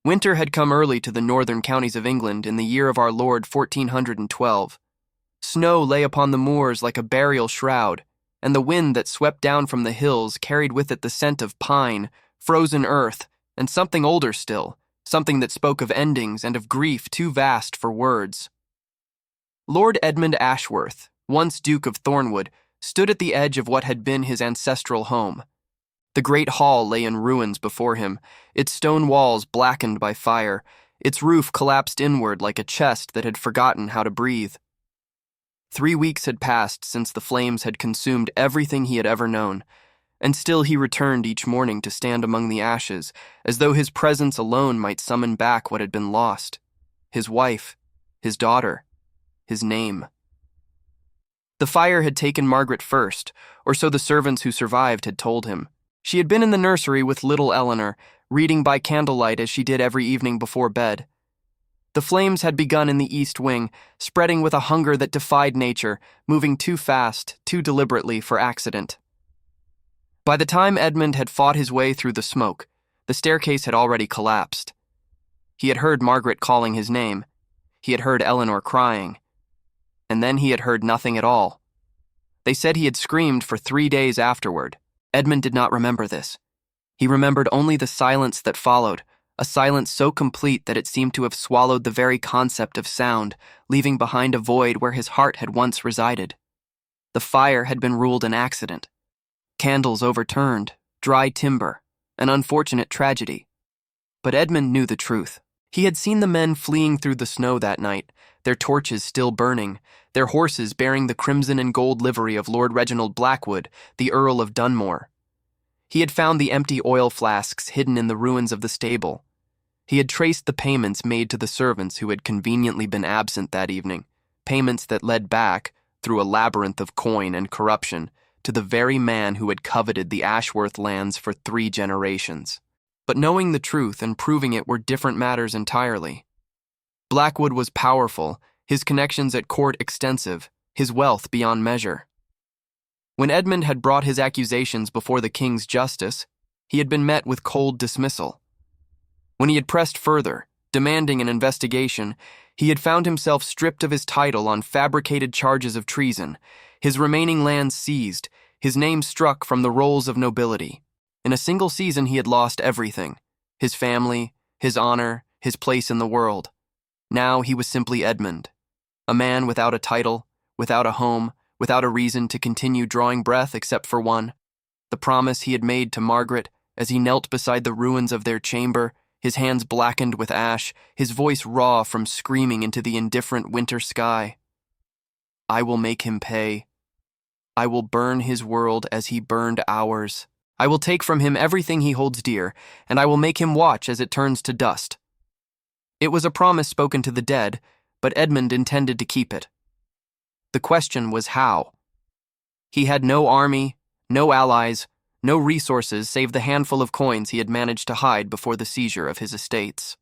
Winter had come early to the northern counties of England in the year of our Lord 1412. Snow lay upon the moors like a burial shroud, and the wind that swept down from the hills carried with it the scent of pine, frozen earth, and something older still, something that spoke of endings and of grief too vast for words. Lord Edmund Ashworth, once Duke of Thornwood, stood at the edge of what had been his ancestral home. The great hall lay in ruins before him, its stone walls blackened by fire, its roof collapsed inward like a chest that had forgotten how to breathe. 3 weeks had passed since the flames had consumed everything he had ever known, and still he returned each morning to stand among the ashes, as though his presence alone might summon back what had been lost: his wife, his daughter, his name. The fire had taken Margaret first, or so the servants who survived had told him. She had been in the nursery with little Eleanor, reading by candlelight as she did every evening before bed. The flames had begun in the east wing, spreading with a hunger that defied nature, moving too fast, too deliberately for accident. By the time Edmund had fought his way through the smoke, the staircase had already collapsed. He had heard Margaret calling his name. He had heard Eleanor crying. And then he had heard nothing at all. They said he had screamed for 3 days afterward. Edmund did not remember this. He remembered only the silence that followed, a silence so complete that it seemed to have swallowed the very concept of sound, leaving behind a void where his heart had once resided. The fire had been ruled an accident. Candles overturned, dry timber, an unfortunate tragedy. But Edmund knew the truth. He had seen the men fleeing through the snow that night, their torches still burning, their horses bearing the crimson and gold livery of Lord Reginald Blackwood, the Earl of Dunmore. He had found the empty oil flasks hidden in the ruins of the stable. He had traced the payments made to the servants who had conveniently been absent that evening, payments that led back, through a labyrinth of coin and corruption, to the very man who had coveted the Ashworth lands for 3 generations. But knowing the truth and proving it were different matters entirely. Blackwood was powerful, his connections at court extensive, his wealth beyond measure. When Edmund had brought his accusations before the king's justice, he had been met with cold dismissal. When he had pressed further, demanding an investigation, he had found himself stripped of his title on fabricated charges of treason, his remaining lands seized, his name struck from the rolls of nobility. In a single season he had lost everything: his family, his honor, his place in the world. Now he was simply Edmund, a man without a title, without a home, without a reason to continue drawing breath except for one: the promise he had made to Margaret as he knelt beside the ruins of their chamber, his hands blackened with ash, his voice raw from screaming into the indifferent winter sky. I will make him pay. I will burn his world as he burned ours. I will take from him everything he holds dear, and I will make him watch as it turns to dust. It was a promise spoken to the dead, but Edmund intended to keep it. The question was how. He had no army, no allies, no resources save the handful of coins he had managed to hide before the seizure of his estates.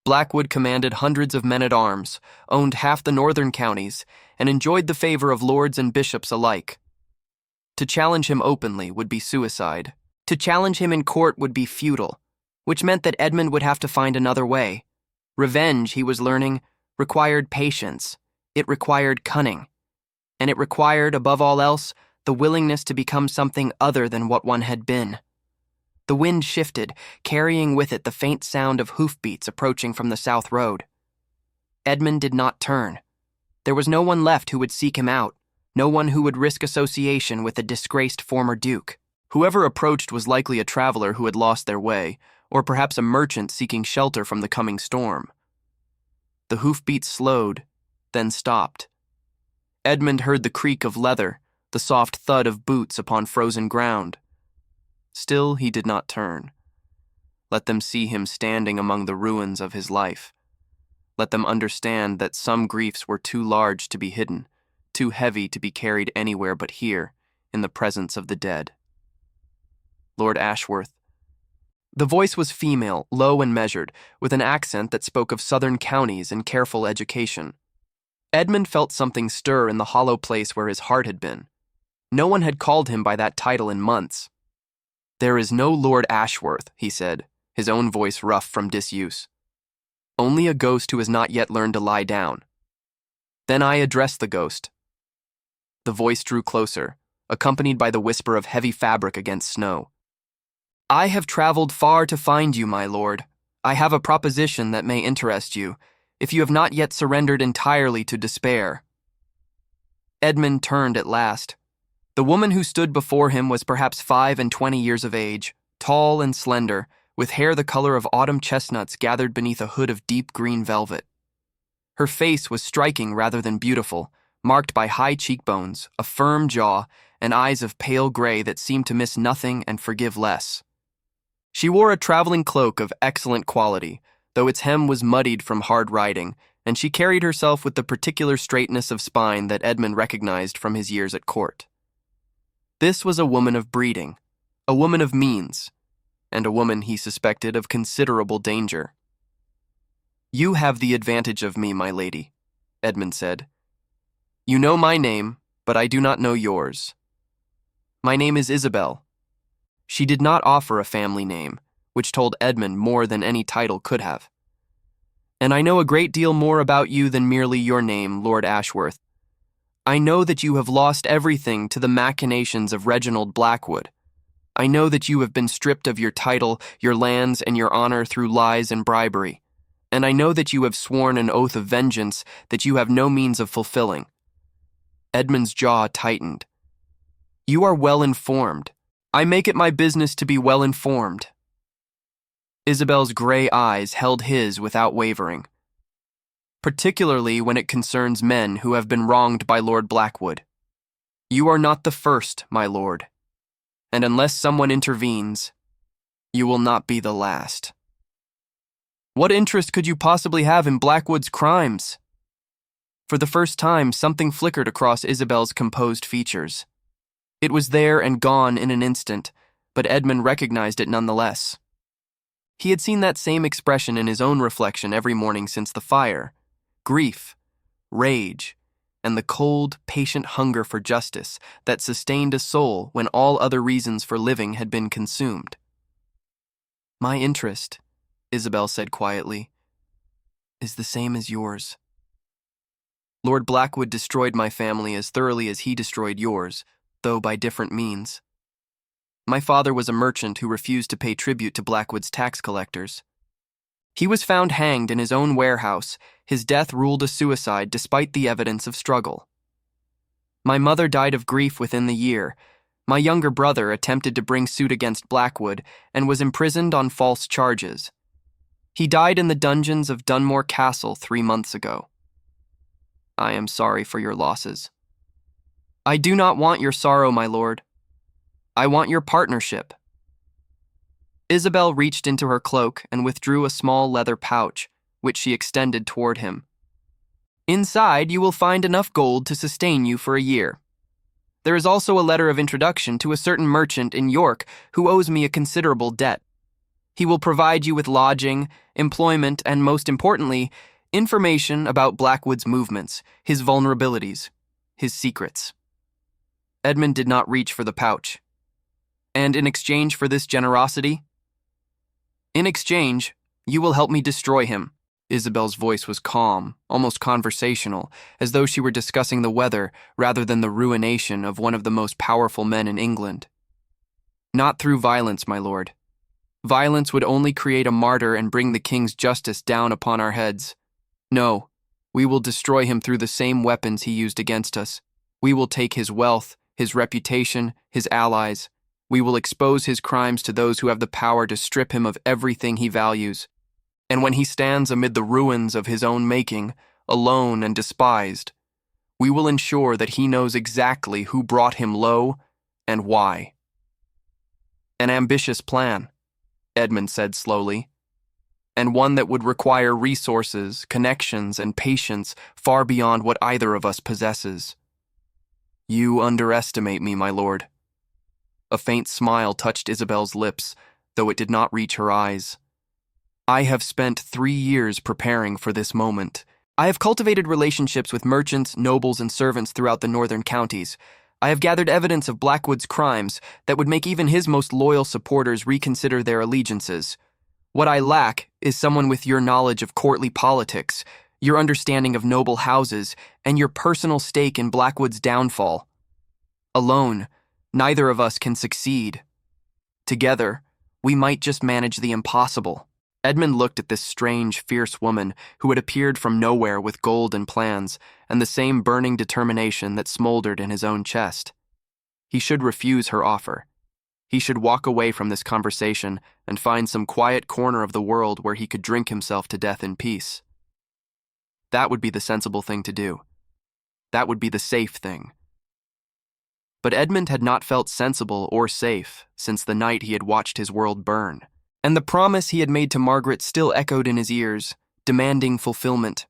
Blackwood commanded hundreds of men-at-arms, owned half the northern counties, and enjoyed the favor of lords and bishops alike. To challenge him openly would be suicide. To challenge him in court would be futile, which meant that Edmund would have to find another way. Revenge, he was learning, required patience. It required cunning. And it required, above all else, the willingness to become something other than what one had been. The wind shifted, carrying with it the faint sound of hoofbeats approaching from the south road. Edmund did not turn. There was no one left who would seek him out, no one who would risk association with the disgraced former duke. Whoever approached was likely a traveler who had lost their way, or perhaps a merchant seeking shelter from the coming storm. The hoofbeats slowed, then stopped. Edmund heard the creak of leather, the soft thud of boots upon frozen ground. Still he did not turn. Let them see him standing among the ruins of his life. Let them understand that some griefs were too large to be hidden, too heavy to be carried anywhere but here, in the presence of the dead. Lord Ashworth. The voice was female, low and measured, with an accent that spoke of southern counties and careful education. Edmund felt something stir in the hollow place where his heart had been. No one had called him by that title in months. "There is no Lord Ashworth," he said, his own voice rough from disuse. Only a ghost who has not yet learned to lie down. Then I addressed the ghost. The voice drew closer, accompanied by the whisper of heavy fabric against snow. I have traveled far to find you, my lord. I have a proposition that may interest you, if you have not yet surrendered entirely to despair. Edmund turned at last. The woman who stood before him was perhaps 25 years of age, tall and slender, with hair the color of autumn chestnuts gathered beneath a hood of deep green velvet. Her face was striking rather than beautiful, marked by high cheekbones, a firm jaw, and eyes of pale gray that seemed to miss nothing and forgive less. She wore a traveling cloak of excellent quality, though its hem was muddied from hard riding, and she carried herself with the particular straightness of spine that Edmund recognized from his years at court. This was a woman of breeding, a woman of means, and a woman he suspected of considerable danger. You have the advantage of me, my lady, Edmund said. You know my name, but I do not know yours. My name is Isabel. She did not offer a family name, which told Edmund more than any title could have. And I know a great deal more about you than merely your name, Lord Ashworth. I know that you have lost everything to the machinations of Reginald Blackwood. I know that you have been stripped of your title, your lands, and your honor through lies and bribery. And I know that you have sworn an oath of vengeance that you have no means of fulfilling. Edmund's jaw tightened. You are well informed. I make it my business to be well informed. Isabel's gray eyes held his without wavering. Particularly when it concerns men who have been wronged by Lord Blackwood. You are not the first, my lord. And unless someone intervenes, you will not be the last. What interest could you possibly have in Blackwood's crimes? For the first time, something flickered across Isabel's composed features. It was there and gone in an instant, but Edmund recognized it nonetheless. He had seen that same expression in his own reflection every morning since the fire. Grief, rage, and the cold, patient hunger for justice that sustained a soul when all other reasons for living had been consumed. My interest, Isabel said quietly, is the same as yours. Lord Blackwood destroyed my family as thoroughly as he destroyed yours, though by different means. My father was a merchant who refused to pay tribute to Blackwood's tax collectors. He was found hanged in his own warehouse, his death ruled a suicide despite the evidence of struggle. My mother died of grief within the year. My younger brother attempted to bring suit against Blackwood and was imprisoned on false charges. He died in the dungeons of Dunmore Castle 3 months ago. I am sorry for your losses. I do not want your sorrow, my lord. I want your partnership. Isabel reached into her cloak and withdrew a small leather pouch, which she extended toward him. Inside, you will find enough gold to sustain you for a year. There is also a letter of introduction to a certain merchant in York who owes me a considerable debt. He will provide you with lodging, employment, and most importantly, information about Blackwood's movements, his vulnerabilities, his secrets. Edmund did not reach for the pouch. And in exchange for this generosity? In exchange, you will help me destroy him. Isabel's voice was calm, almost conversational, as though she were discussing the weather rather than the ruination of one of the most powerful men in England. Not through violence, my lord. Violence would only create a martyr and bring the king's justice down upon our heads. No, we will destroy him through the same weapons he used against us. We will take his wealth, his reputation, his allies. We will expose his crimes to those who have the power to strip him of everything he values. And when he stands amid the ruins of his own making, alone and despised, we will ensure that he knows exactly who brought him low and why. An ambitious plan, Edmund said slowly, and one that would require resources, connections, and patience far beyond what either of us possesses. You underestimate me, my lord. A faint smile touched Isabel's lips, though it did not reach her eyes. I have spent 3 years preparing for this moment. I have cultivated relationships with merchants, nobles, and servants throughout the northern counties. I have gathered evidence of Blackwood's crimes that would make even his most loyal supporters reconsider their allegiances. What I lack is someone with your knowledge of courtly politics, your understanding of noble houses, and your personal stake in Blackwood's downfall. Alone, neither of us can succeed. Together, we might just manage the impossible." Edmund looked at this strange, fierce woman who had appeared from nowhere with gold and plans and the same burning determination that smoldered in his own chest. He should refuse her offer. He should walk away from this conversation and find some quiet corner of the world where he could drink himself to death in peace. That would be the sensible thing to do. That would be the safe thing. But Edmund had not felt sensible or safe since the night he had watched his world burn, and the promise he had made to Margaret still echoed in his ears, demanding fulfillment.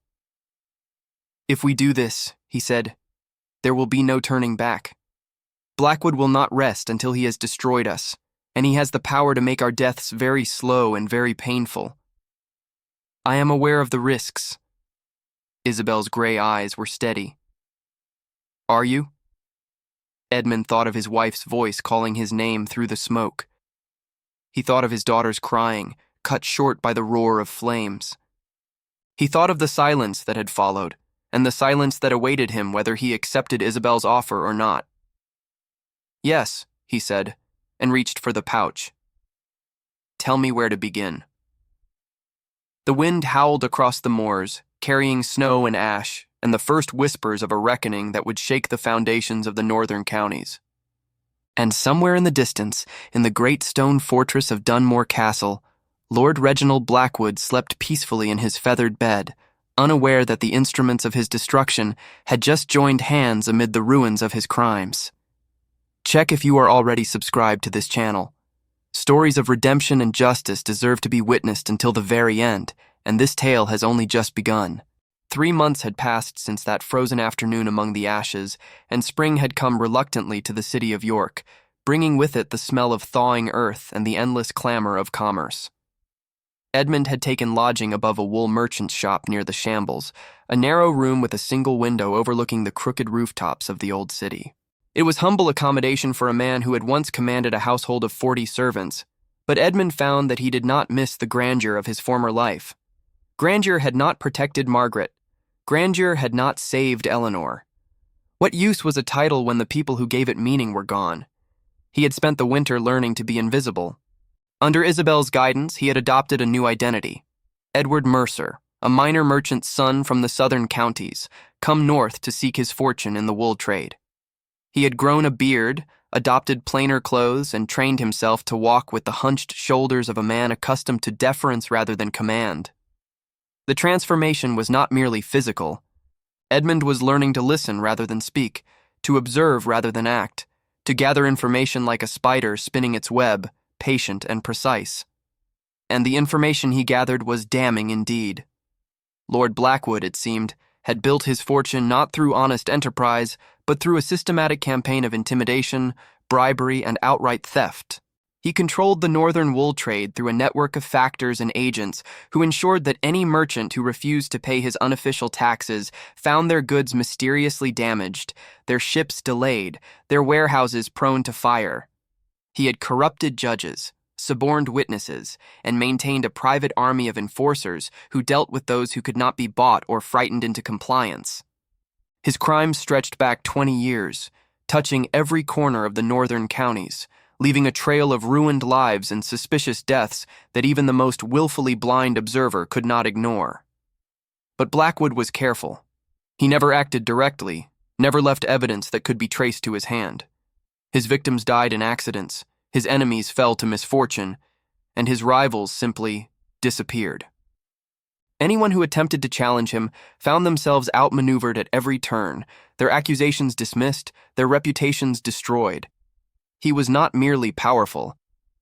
"If we do this," he said, "there will be no turning back. Blackwood will not rest until he has destroyed us, and he has the power to make our deaths very slow and very painful. I am aware of the risks." Isabel's gray eyes were steady. "Are you?" Edmund thought of his wife's voice calling his name through the smoke. He thought of his daughter's crying, cut short by the roar of flames. He thought of the silence that had followed, and the silence that awaited him whether he accepted Isabel's offer or not. "Yes," he said, and reached for the pouch. "Tell me where to begin." The wind howled across the moors, carrying snow and ash, and the first whispers of a reckoning that would shake the foundations of the northern counties. And somewhere in the distance, in the great stone fortress of Dunmore Castle, Lord Reginald Blackwood slept peacefully in his feathered bed, unaware that the instruments of his destruction had just joined hands amid the ruins of his crimes. Check if you are already subscribed to this channel. Stories of redemption and justice deserve to be witnessed until the very end, and this tale has only just begun. 3 months had passed since that frozen afternoon among the ashes, and spring had come reluctantly to the city of York, bringing with it the smell of thawing earth and the endless clamor of commerce. Edmund had taken lodging above a wool merchant's shop near the Shambles, a narrow room with a single window overlooking the crooked rooftops of the old city. It was humble accommodation for a man who had once commanded a household of 40 servants, but Edmund found that he did not miss the grandeur of his former life. Grandeur had not protected Margaret. Grandeur had not saved Eleanor. What use was a title when the people who gave it meaning were gone? He had spent the winter learning to be invisible. Under Isabel's guidance, he had adopted a new identity. Edward Mercer, a minor merchant's son from the southern counties, come north to seek his fortune in the wool trade. He had grown a beard, adopted plainer clothes, and trained himself to walk with the hunched shoulders of a man accustomed to deference rather than command. The transformation was not merely physical. Edmund was learning to listen rather than speak, to observe rather than act, to gather information like a spider spinning its web, patient and precise. And the information he gathered was damning indeed. Lord Blackwood, it seemed, had built his fortune not through honest enterprise, but through a systematic campaign of intimidation, bribery, and outright theft. He controlled the northern wool trade through a network of factors and agents who ensured that any merchant who refused to pay his unofficial taxes found their goods mysteriously damaged, their ships delayed, their warehouses prone to fire. He had corrupted judges, suborned witnesses, and maintained a private army of enforcers who dealt with those who could not be bought or frightened into compliance. His crimes stretched back 20 years, touching every corner of the northern counties, leaving a trail of ruined lives and suspicious deaths that even the most willfully blind observer could not ignore. But Blackwood was careful. He never acted directly, never left evidence that could be traced to his hand. His victims died in accidents, his enemies fell to misfortune, and his rivals simply disappeared. Anyone who attempted to challenge him found themselves outmaneuvered at every turn, their accusations dismissed, their reputations destroyed. He was not merely powerful,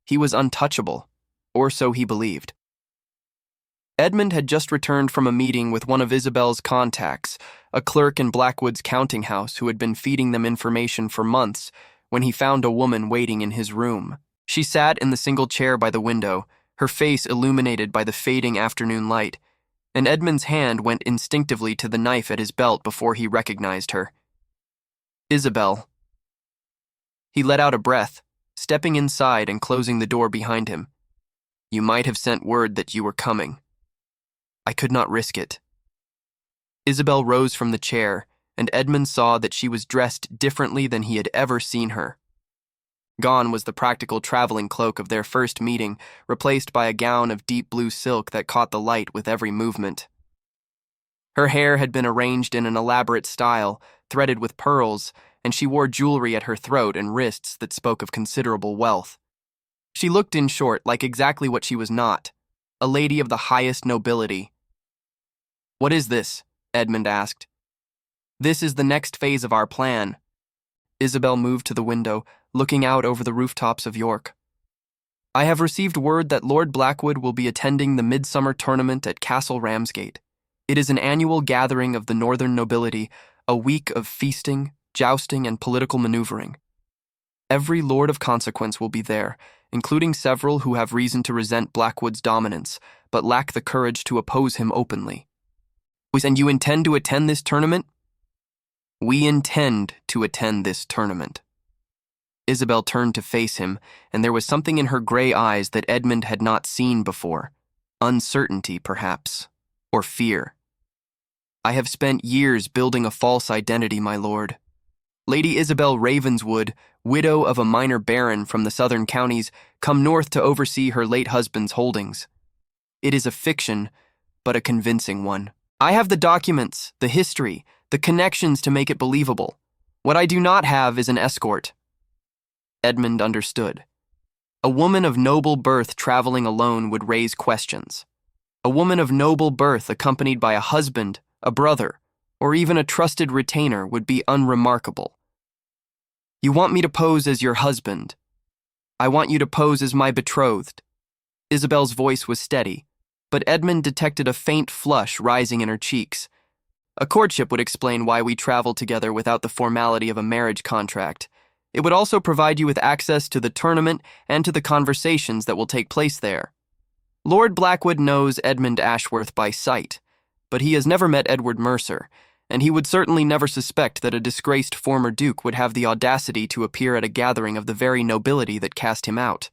he was untouchable, or so he believed. Edmund had just returned from a meeting with one of Isabel's contacts, a clerk in Blackwood's counting house who had been feeding them information for months, when he found a woman waiting in his room. She sat in the single chair by the window, her face illuminated by the fading afternoon light, and Edmund's hand went instinctively to the knife at his belt before he recognized her. "Isabel." He let out a breath, stepping inside and closing the door behind him. You might have sent word that you were coming. I could not risk it. Isabel rose from the chair, and Edmund saw that she was dressed differently than he had ever seen her. Gone was the practical traveling cloak of their first meeting, replaced by a gown of deep blue silk that caught the light with every movement. Her hair had been arranged in an elaborate style, threaded with pearls, and she wore jewelry at her throat and wrists that spoke of considerable wealth. She looked, in short, like exactly what she was not, a lady of the highest nobility. "What is this?" Edmund asked. "This is the next phase of our plan." Isabel moved to the window, looking out over the rooftops of York. "I have received word that Lord Blackwood will be attending the midsummer tournament at Castle Ramsgate. It is an annual gathering of the northern nobility, a week of feasting, jousting, and political maneuvering. Every lord of consequence will be there, including several who have reason to resent Blackwood's dominance, but lack the courage to oppose him openly." "And you intend to attend this tournament?" "We intend to attend this tournament." Isabel turned to face him, and there was something in her gray eyes that Edmund had not seen before. Uncertainty, perhaps, or fear. "I have spent years building a false identity, my lord. Lady Isabel Ravenswood, widow of a minor baron from the southern counties, come north to oversee her late husband's holdings. It is a fiction, but a convincing one. I have the documents, the history, the connections to make it believable. What I do not have is an escort." Edmund understood. A woman of noble birth traveling alone would raise questions. A woman of noble birth accompanied by a husband, a brother, or even a trusted retainer would be unremarkable. "You want me to pose as your husband. I want you to pose as my betrothed." Isabel's voice was steady, but Edmund detected a faint flush rising in her cheeks. "A courtship would explain why we travel together without the formality of a marriage contract. It would also provide you with access to the tournament and to the conversations that will take place there. Lord Blackwood knows Edmund Ashworth by sight, but he has never met Edward Mercer, and he would certainly never suspect that a disgraced former duke would have the audacity to appear at a gathering of the very nobility that cast him out.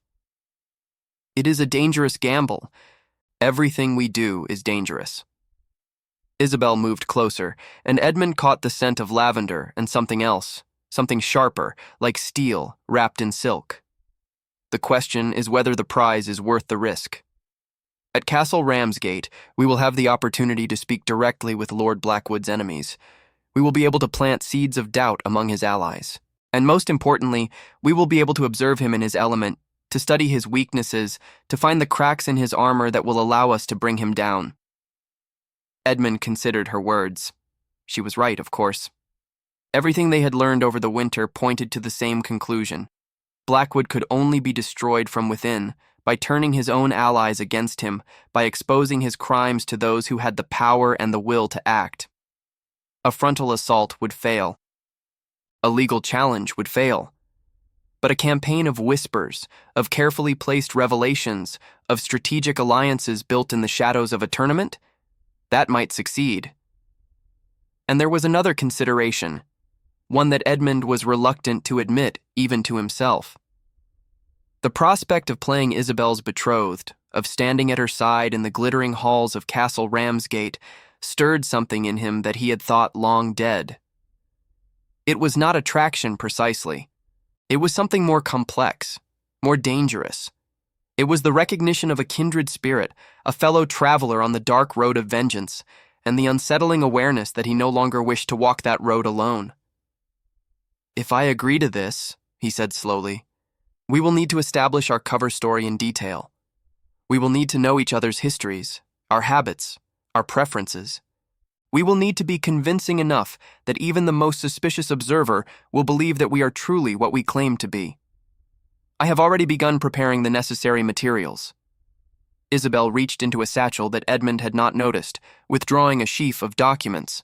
It is a dangerous gamble. Everything we do is dangerous." Isabel moved closer, and Edmund caught the scent of lavender and something else, something sharper, like steel, wrapped in silk. "The question is whether the prize is worth the risk. At Castle Ramsgate, we will have the opportunity to speak directly with Lord Blackwood's enemies. We will be able to plant seeds of doubt among his allies. And most importantly, we will be able to observe him in his element, to study his weaknesses, to find the cracks in his armor that will allow us to bring him down." Edmund considered her words. She was right, of course. Everything they had learned over the winter pointed to the same conclusion. Blackwood could only be destroyed from within, by turning his own allies against him, by exposing his crimes to those who had the power and the will to act. A frontal assault would fail. A legal challenge would fail. But a campaign of whispers, of carefully placed revelations, of strategic alliances built in the shadows of a tournament, that might succeed. And there was another consideration, one that Edmund was reluctant to admit even to himself. The prospect of playing Isabel's betrothed, of standing at her side in the glittering halls of Castle Ramsgate, stirred something in him that he had thought long dead. It was not attraction precisely. It was something more complex, more dangerous. It was the recognition of a kindred spirit, a fellow traveler on the dark road of vengeance, and the unsettling awareness that he no longer wished to walk that road alone. "If I agree to this," he said slowly, "we will need to establish our cover story in detail. We will need to know each other's histories, our habits, our preferences. We will need to be convincing enough that even the most suspicious observer will believe that we are truly what we claim to be. I have already begun preparing the necessary materials." Isabel reached into a satchel that Edmund had not noticed, withdrawing a sheaf of documents.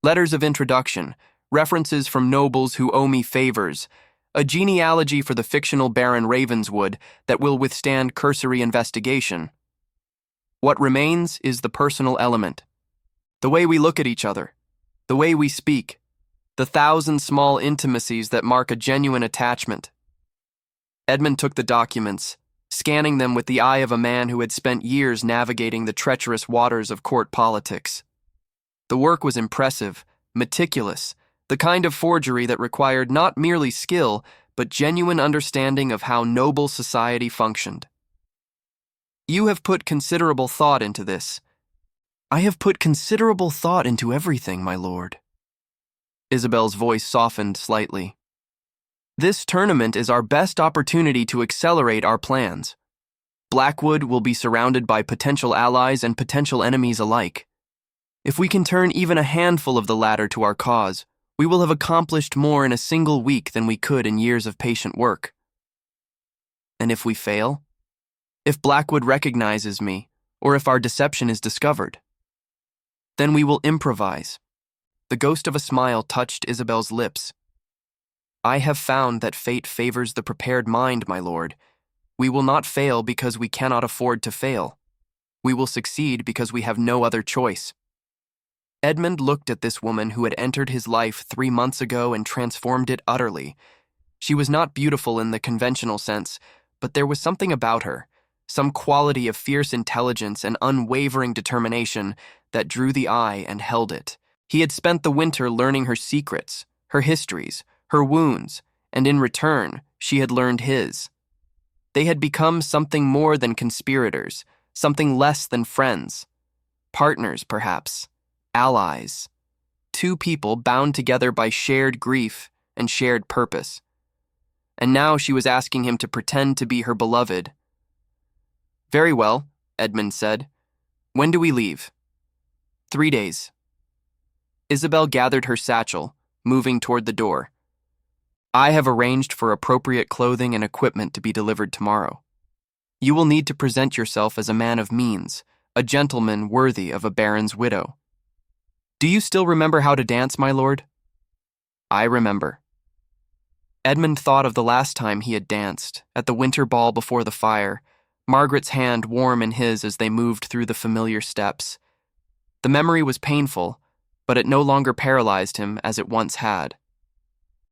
"Letters of introduction, references from nobles who owe me favors, a genealogy for the fictional Baron Ravenswood that will withstand cursory investigation. What remains is the personal element. The way we look at each other, the way we speak, the 1,000 small intimacies that mark a genuine attachment." Edmund took the documents, scanning them with the eye of a man who had spent years navigating the treacherous waters of court politics. The work was impressive, meticulous, the kind of forgery that required not merely skill, but genuine understanding of how noble society functioned. You have put considerable thought into this. I have put considerable thought into everything, my lord. Isabel's voice softened slightly. This tournament is our best opportunity to accelerate our plans. Blackwood will be surrounded by potential allies and potential enemies alike. If we can turn even a handful of the latter to our cause, we will have accomplished more in a single week than we could in years of patient work. And if we fail? If Blackwood recognizes me, or if our deception is discovered? Then we will improvise. The ghost of a smile touched Isabel's lips. I have found that fate favors the prepared mind, my lord. We will not fail because we cannot afford to fail. We will succeed because we have no other choice. Edmund looked at this woman who had entered his life 3 months ago and transformed it utterly. She was not beautiful in the conventional sense, but there was something about her, some quality of fierce intelligence and unwavering determination that drew the eye and held it. He had spent the winter learning her secrets, her histories, her wounds, and in return, she had learned his. They had become something more than conspirators, something less than friends. Partners, perhaps. Allies. 2 people bound together by shared grief and shared purpose. And now she was asking him to pretend to be her beloved. Very well, Edmund said. When do we leave? 3 days. Isabel gathered her satchel, moving toward the door. I have arranged for appropriate clothing and equipment to be delivered tomorrow. You will need to present yourself as a man of means, a gentleman worthy of a baron's widow. Do you still remember how to dance, my lord? I remember. Edmund thought of the last time he had danced, at the winter ball before the fire, Margaret's hand warm in his as they moved through the familiar steps. The memory was painful, but it no longer paralyzed him as it once had.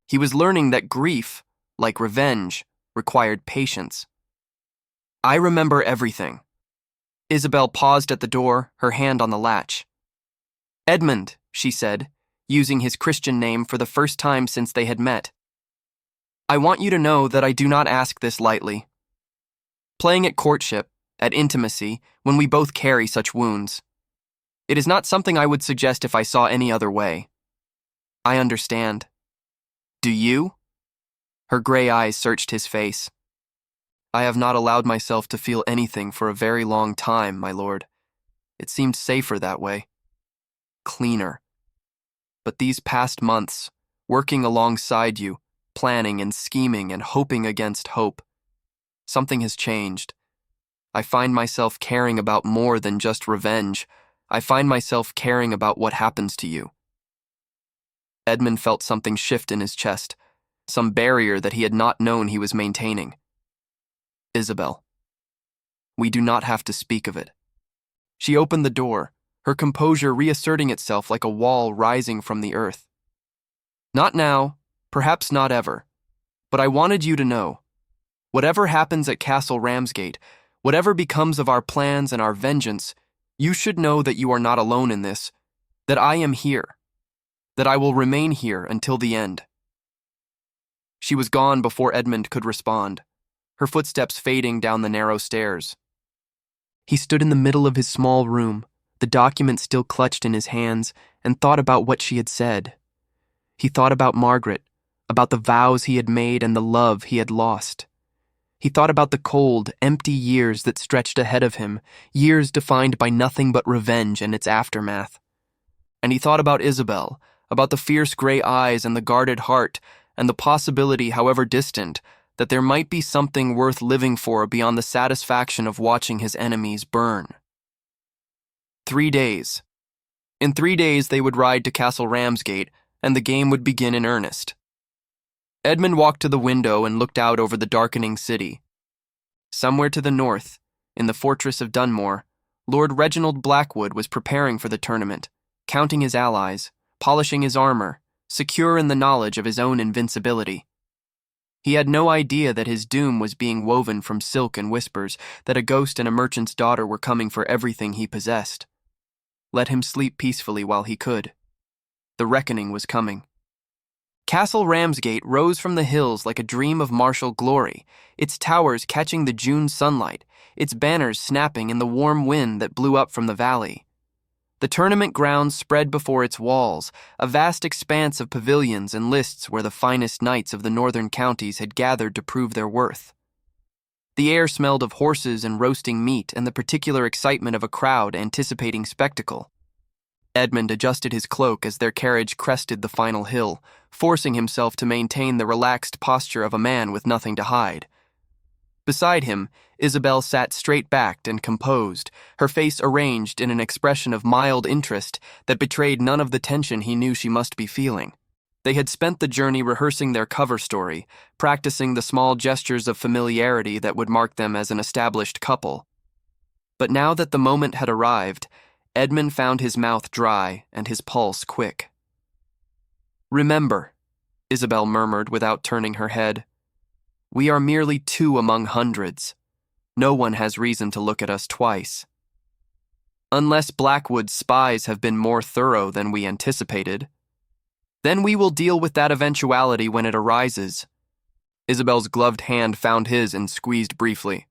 He was learning that grief, like revenge, required patience. I remember everything. Isabel paused at the door, her hand on the latch. Edmund, she said, using his Christian name for the first time since they had met. I want you to know that I do not ask this lightly. Playing at courtship, at intimacy, when we both carry such wounds. It is not something I would suggest if I saw any other way. I understand. Do you? Her gray eyes searched his face. I have not allowed myself to feel anything for a very long time, my lord. It seemed safer that way. Cleaner. But these past months, working alongside you, planning and scheming and hoping against hope, something has changed. I find myself caring about more than just revenge. I find myself caring about what happens to you. Edmund felt something shift in his chest, some barrier that he had not known he was maintaining. Isabel. We do not have to speak of it. She opened the door, her composure reasserting itself like a wall rising from the earth. Not now, perhaps not ever, but I wanted you to know. Whatever happens at Castle Ramsgate, whatever becomes of our plans and our vengeance, you should know that you are not alone in this, that I am here, that I will remain here until the end. She was gone before Edmund could respond, her footsteps fading down the narrow stairs. He stood in the middle of his small room, the document still clutched in his hands, and thought about what she had said. He thought about Margaret, about the vows he had made and the love he had lost. He thought about the cold, empty years that stretched ahead of him, years defined by nothing but revenge and its aftermath. And he thought about Isabel, about the fierce gray eyes and the guarded heart, and the possibility, however distant, that there might be something worth living for beyond the satisfaction of watching his enemies burn. 3 days. In 3 days they would ride to Castle Ramsgate, and the game would begin in earnest. Edmund walked to the window and looked out over the darkening city. Somewhere to the north, in the fortress of Dunmore, Lord Reginald Blackwood was preparing for the tournament, counting his allies, polishing his armor, secure in the knowledge of his own invincibility. He had no idea that his doom was being woven from silk and whispers, that a ghost and a merchant's daughter were coming for everything he possessed. Let him sleep peacefully while he could. The reckoning was coming. Castle Ramsgate rose from the hills like a dream of martial glory, its towers catching the June sunlight, its banners snapping in the warm wind that blew up from the valley. The tournament grounds spread before its walls, a vast expanse of pavilions and lists where the finest knights of the northern counties had gathered to prove their worth. The air smelled of horses and roasting meat and the particular excitement of a crowd anticipating spectacle. Edmund adjusted his cloak as their carriage crested the final hill, forcing himself to maintain the relaxed posture of a man with nothing to hide. Beside him, Isabel sat straight-backed and composed, her face arranged in an expression of mild interest that betrayed none of the tension he knew she must be feeling. They had spent the journey rehearsing their cover story, practicing the small gestures of familiarity that would mark them as an established couple. But now that the moment had arrived, Edmund found his mouth dry and his pulse quick. "Remember," Isabel murmured without turning her head, "we are merely two among hundreds. No one has reason to look at us twice. Unless Blackwood's spies have been more thorough than we anticipated. Then we will deal with that eventuality when it arises." Isabel's gloved hand found his and squeezed briefly.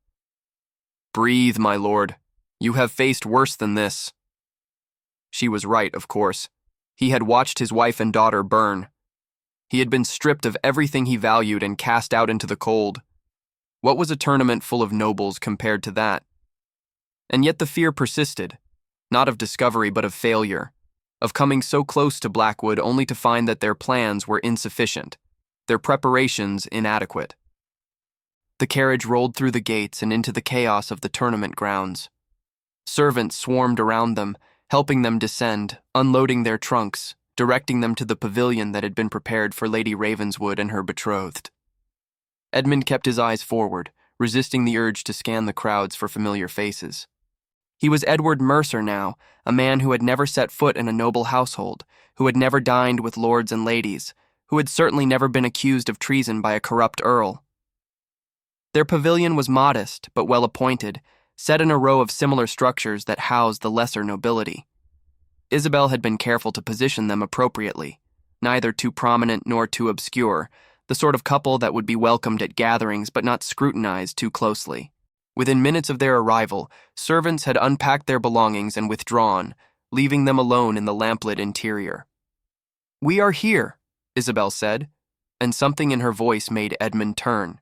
"Breathe, my lord. You have faced worse than this." She was right, of course. He had watched his wife and daughter burn. He had been stripped of everything he valued and cast out into the cold. What was a tournament full of nobles compared to that? And yet the fear persisted, not of discovery but of failure, of coming so close to Blackwood only to find that their plans were insufficient, their preparations inadequate. The carriage rolled through the gates and into the chaos of the tournament grounds. Servants swarmed around them, helping them descend, unloading their trunks, directing them to the pavilion that had been prepared for Lady Ravenswood and her betrothed. Edmund kept his eyes forward, resisting the urge to scan the crowds for familiar faces. He was Edward Mercer now, a man who had never set foot in a noble household, who had never dined with lords and ladies, who had certainly never been accused of treason by a corrupt earl. Their pavilion was modest but well-appointed, set in a row of similar structures that housed the lesser nobility. Isabel had been careful to position them appropriately, neither too prominent nor too obscure, the sort of couple that would be welcomed at gatherings but not scrutinized too closely. Within minutes of their arrival, servants had unpacked their belongings and withdrawn, leaving them alone in the lamplit interior. "We are here," Isabel said, and something in her voice made Edmund turn.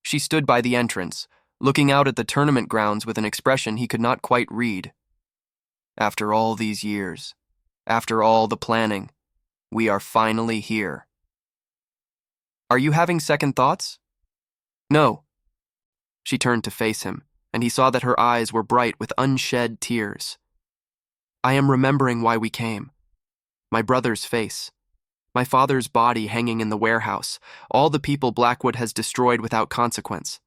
She stood by the entrance, looking out at the tournament grounds with an expression he could not quite read. "After all these years, after all the planning, we are finally here. Are you having second thoughts?" "No." She turned to face him, and he saw that her eyes were bright with unshed tears. "I am remembering why we came. My brother's face, my father's body hanging in the warehouse, all the people Blackwood has destroyed without consequence.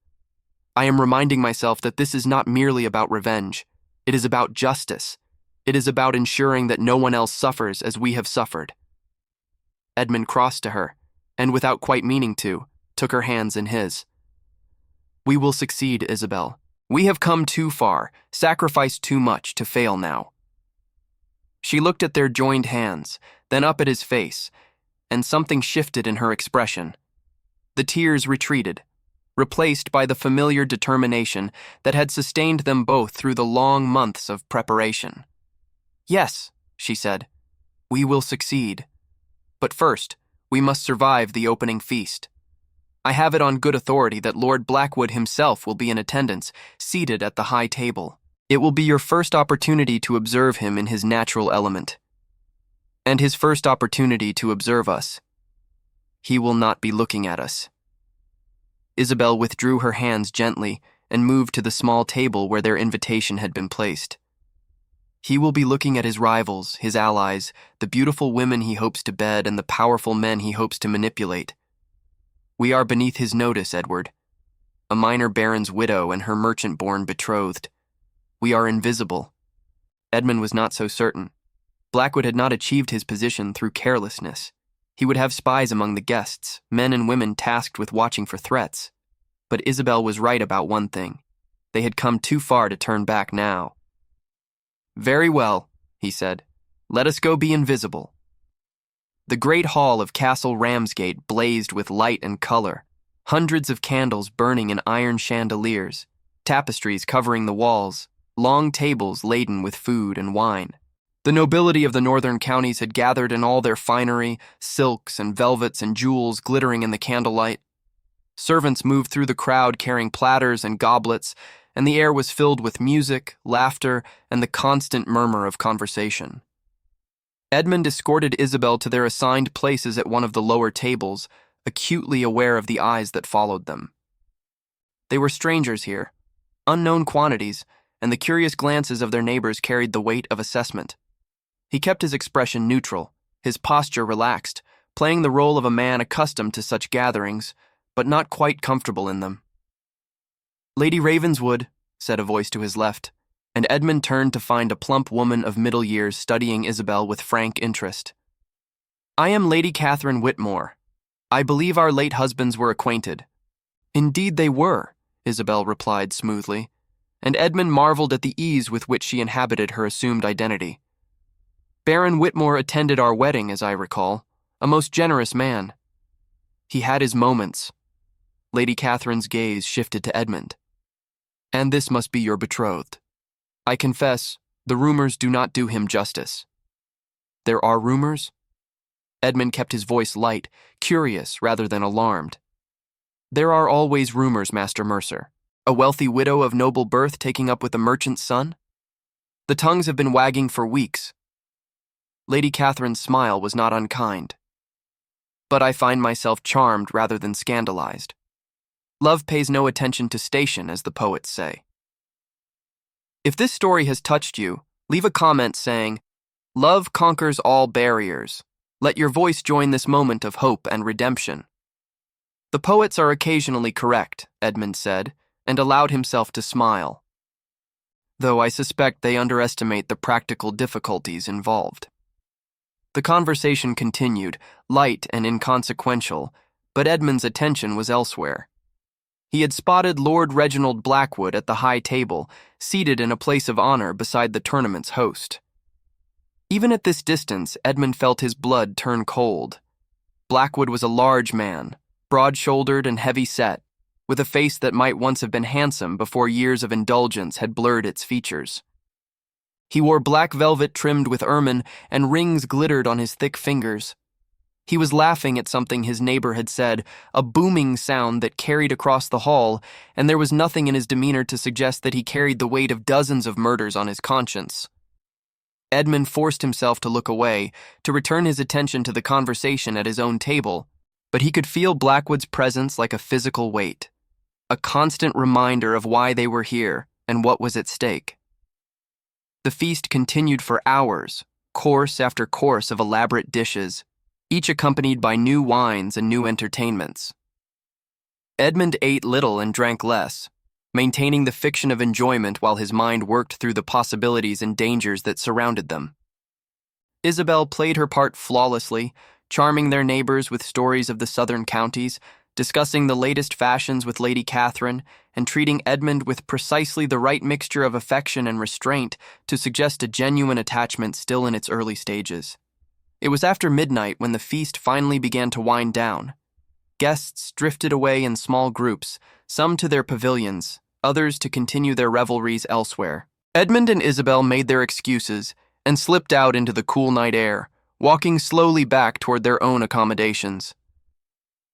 I am reminding myself that this is not merely about revenge. It is about justice. It is about ensuring that no one else suffers as we have suffered." Edmund crossed to her, and without quite meaning to, took her hands in his. "We will succeed, Isabel. We have come too far, sacrificed too much to fail now." She looked at their joined hands, then up at his face, and something shifted in her expression. The tears retreated, replaced by the familiar determination that had sustained them both through the long months of preparation. "Yes," she said, "we will succeed. But first, we must survive the opening feast. I have it on good authority that Lord Blackwood himself will be in attendance, seated at the high table. It will be your first opportunity to observe him in his natural element. And his first opportunity to observe us. He will not be looking at us." Isabel withdrew her hands gently and moved to the small table where their invitation had been placed. "He will be looking at his rivals, his allies, the beautiful women he hopes to bed and the powerful men he hopes to manipulate. We are beneath his notice, Edward. A minor baron's widow and her merchant-born betrothed. We are invisible." Edmund was not so certain. Blackwood had not achieved his position through carelessness. He would have spies among the guests, men and women tasked with watching for threats. But Isabel was right about one thing. They had come too far to turn back now. "Very well," he said. "Let us go be invisible." The great hall of Castle Ramsgate blazed with light and color, hundreds of candles burning in iron chandeliers, tapestries covering the walls, long tables laden with food and wine. The nobility of the northern counties had gathered in all their finery, silks and velvets and jewels glittering in the candlelight. Servants moved through the crowd carrying platters and goblets, and the air was filled with music, laughter, and the constant murmur of conversation. Edmund escorted Isabel to their assigned places at one of the lower tables, acutely aware of the eyes that followed them. They were strangers here, unknown quantities, and the curious glances of their neighbors carried the weight of assessment. He kept his expression neutral, his posture relaxed, playing the role of a man accustomed to such gatherings, but not quite comfortable in them. "Lady Ravenswood," said a voice to his left, and Edmund turned to find a plump woman of middle years studying Isabel with frank interest. "I am Lady Catherine Whitmore. I believe our late husbands were acquainted." "Indeed they were," Isabel replied smoothly, and Edmund marveled at the ease with which she inhabited her assumed identity. "Baron Whitmore attended our wedding, as I recall, a most generous man." "He had his moments." Lady Catherine's gaze shifted to Edmund. "And this must be your betrothed. I confess, the rumors do not do him justice." "There are rumors?" Edmund kept his voice light, curious rather than alarmed. "There are always rumors, Master Mercer. A wealthy widow of noble birth taking up with a merchant's son? The tongues have been wagging for weeks." Lady Catherine's smile was not unkind. "But I find myself charmed rather than scandalized. Love pays no attention to station, as the poets say." If this story has touched you, leave a comment saying, "Love conquers all barriers." Let your voice join this moment of hope and redemption. "The poets are occasionally correct," Edmund said, and allowed himself to smile. "Though I suspect they underestimate the practical difficulties involved." The conversation continued, light and inconsequential, but Edmund's attention was elsewhere. He had spotted Lord Reginald Blackwood at the high table, seated in a place of honor beside the tournament's host. Even at this distance, Edmund felt his blood turn cold. Blackwood was a large man, broad-shouldered and heavy-set, with a face that might once have been handsome before years of indulgence had blurred its features. He wore black velvet trimmed with ermine, and rings glittered on his thick fingers. He was laughing at something his neighbor had said, a booming sound that carried across the hall, and there was nothing in his demeanor to suggest that he carried the weight of dozens of murders on his conscience. Edmund forced himself to look away, to return his attention to the conversation at his own table, but he could feel Blackwood's presence like a physical weight, a constant reminder of why they were here and what was at stake. The feast continued for hours, course after course of elaborate dishes, each accompanied by new wines and new entertainments. Edmund ate little and drank less, maintaining the fiction of enjoyment while his mind worked through the possibilities and dangers that surrounded them. Isabel played her part flawlessly, charming their neighbors with stories of the southern counties, discussing the latest fashions with Lady Catherine, and treating Edmund with precisely the right mixture of affection and restraint to suggest a genuine attachment still in its early stages. It was after midnight when the feast finally began to wind down. Guests drifted away in small groups, some to their pavilions, others to continue their revelries elsewhere. Edmund and Isabel made their excuses and slipped out into the cool night air, walking slowly back toward their own accommodations.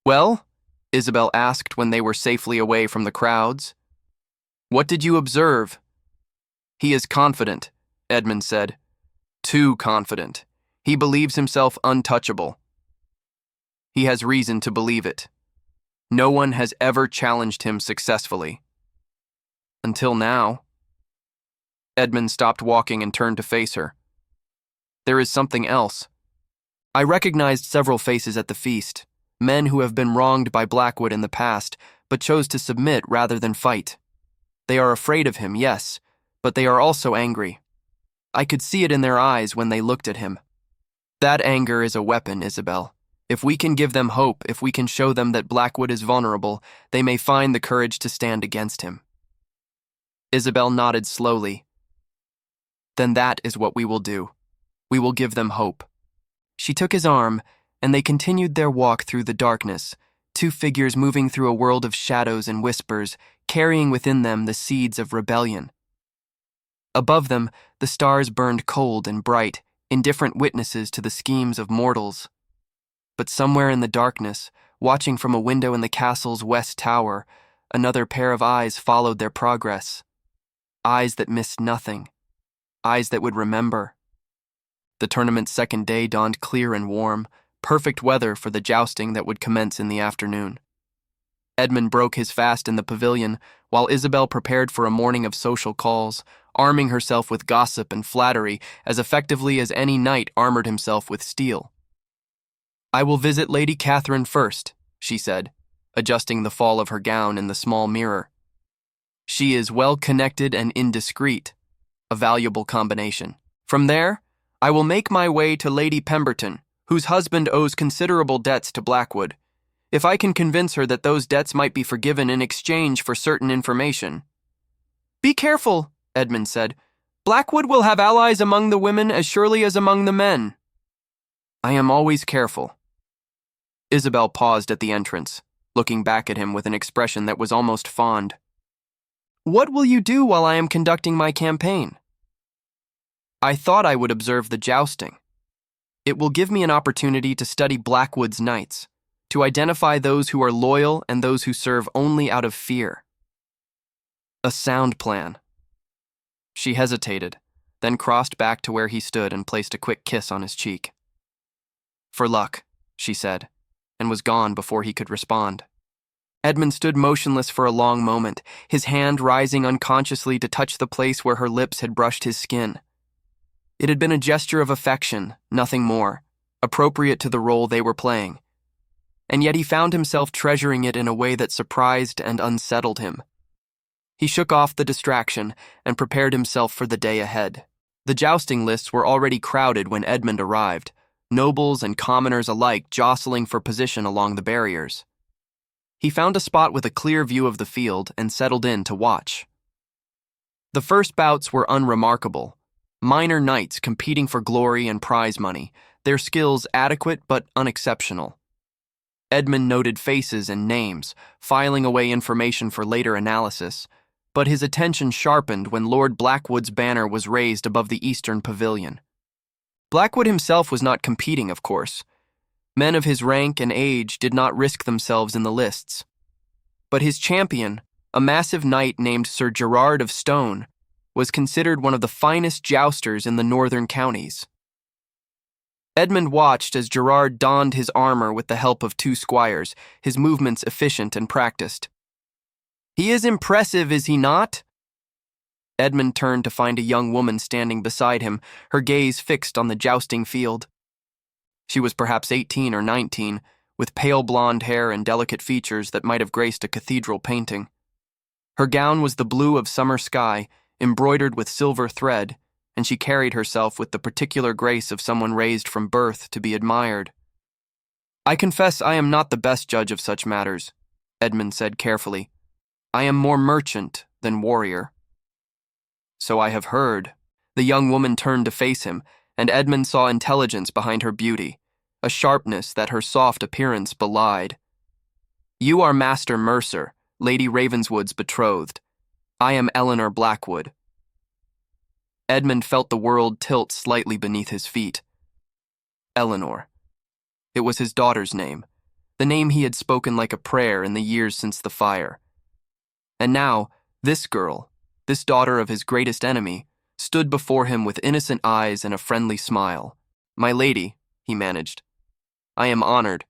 "Well?" Isabel asked when they were safely away from the crowds. "What did you observe?" "He is confident," Edmund said. "Too confident. He believes himself untouchable." "He has reason to believe it. No one has ever challenged him successfully." "Until now." Edmund stopped walking and turned to face her. "There is something else. I recognized several faces at the feast, men who have been wronged by Blackwood in the past, but chose to submit rather than fight. They are afraid of him, yes, but they are also angry. I could see it in their eyes when they looked at him. That anger is a weapon, Isabel. If we can give them hope, if we can show them that Blackwood is vulnerable, they may find the courage to stand against him." Isabel nodded slowly. "Then that is what we will do. We will give them hope." She took his arm, and they continued their walk through the darkness, two figures moving through a world of shadows and whispers, carrying within them the seeds of rebellion. Above them, the stars burned cold and bright, indifferent witnesses to the schemes of mortals. But somewhere in the darkness, watching from a window in the castle's west tower, another pair of eyes followed their progress. Eyes that missed nothing. Eyes that would remember. The tournament's second day dawned clear and warm, perfect weather for the jousting that would commence in the afternoon. Edmund broke his fast in the pavilion, while Isabel prepared for a morning of social calls, arming herself with gossip and flattery as effectively as any knight armored himself with steel. "I will visit Lady Catherine first," she said, adjusting the fall of her gown in the small mirror. "She is well-connected and indiscreet, a valuable combination. From there, I will make my way to Lady Pemberton, whose husband owes considerable debts to Blackwood. If I can convince her that those debts might be forgiven in exchange for certain information." "Be careful," Edmund said. "Blackwood will have allies among the women as surely as among the men." "I am always careful." Isabel paused at the entrance, looking back at him with an expression that was almost fond. "What will you do while I am conducting my campaign?" "I thought I would observe the jousting. It will give me an opportunity to study Blackwood's knights, to identify those who are loyal and those who serve only out of fear." "A sound plan." She hesitated, then crossed back to where he stood and placed a quick kiss on his cheek. "For luck," she said, and was gone before he could respond. Edmund stood motionless for a long moment, his hand rising unconsciously to touch the place where her lips had brushed his skin. It had been a gesture of affection, nothing more, appropriate to the role they were playing. And yet he found himself treasuring it in a way that surprised and unsettled him. He shook off the distraction and prepared himself for the day ahead. The jousting lists were already crowded when Edmund arrived, nobles and commoners alike jostling for position along the barriers. He found a spot with a clear view of the field and settled in to watch. The first bouts were unremarkable. Minor knights competing for glory and prize money, their skills adequate but unexceptional. Edmund noted faces and names, filing away information for later analysis, but his attention sharpened when Lord Blackwood's banner was raised above the eastern pavilion. Blackwood himself was not competing, of course. Men of his rank and age did not risk themselves in the lists. But his champion, a massive knight named Sir Gerard of Stone, was considered one of the finest jousters in the northern counties. Edmund watched as Gerard donned his armor with the help of two squires, his movements efficient and practiced. "He is impressive, is he not?" Edmund turned to find a young woman standing beside him, her gaze fixed on the jousting field. She was perhaps 18 or 19, with pale blonde hair and delicate features that might have graced a cathedral painting. Her gown was the blue of summer sky, embroidered with silver thread, and she carried herself with the particular grace of someone raised from birth to be admired. "I confess I am not the best judge of such matters," Edmund said carefully. "I am more merchant than warrior." "So I have heard." The young woman turned to face him, and Edmund saw intelligence behind her beauty, a sharpness that her soft appearance belied. "You are Master Mercer, Lady Ravenswood's betrothed. I am Eleanor Blackwood." Edmund felt the world tilt slightly beneath his feet. Eleanor. It was his daughter's name, the name he had spoken like a prayer in the years since the fire. And now, this girl, this daughter of his greatest enemy, stood before him with innocent eyes and a friendly smile. "My lady," he managed. "I am honored."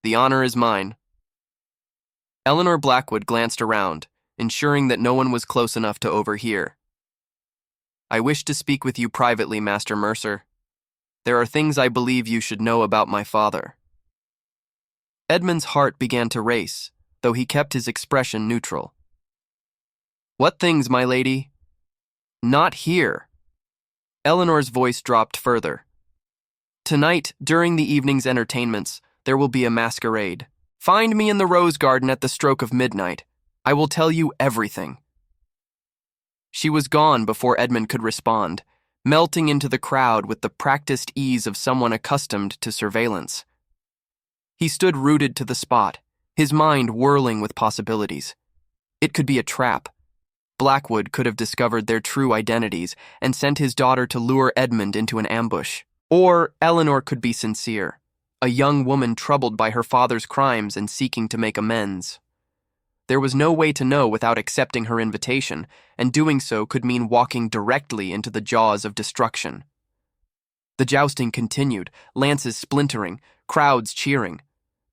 "The honor is mine." Eleanor Blackwood glanced around, ensuring that no one was close enough to overhear. "I wish to speak with you privately, Master Mercer. There are things I believe you should know about my father." Edmund's heart began to race, though he kept his expression neutral. "What things, my lady?" "Not here." Eleanor's voice dropped further. Tonight, during the evening's entertainments, there will be a masquerade. Find me in the rose garden at the stroke of midnight. I will tell you everything." She was gone before Edmund could respond, melting into the crowd with the practiced ease of someone accustomed to surveillance. He stood rooted to the spot, his mind whirling with possibilities. It could be a trap. Blackwood could have discovered their true identities and sent his daughter to lure Edmund into an ambush. Or Eleanor could be sincere, a young woman troubled by her father's crimes and seeking to make amends. There was no way to know without accepting her invitation, and doing so could mean walking directly into the jaws of destruction. The jousting continued, lances splintering, crowds cheering,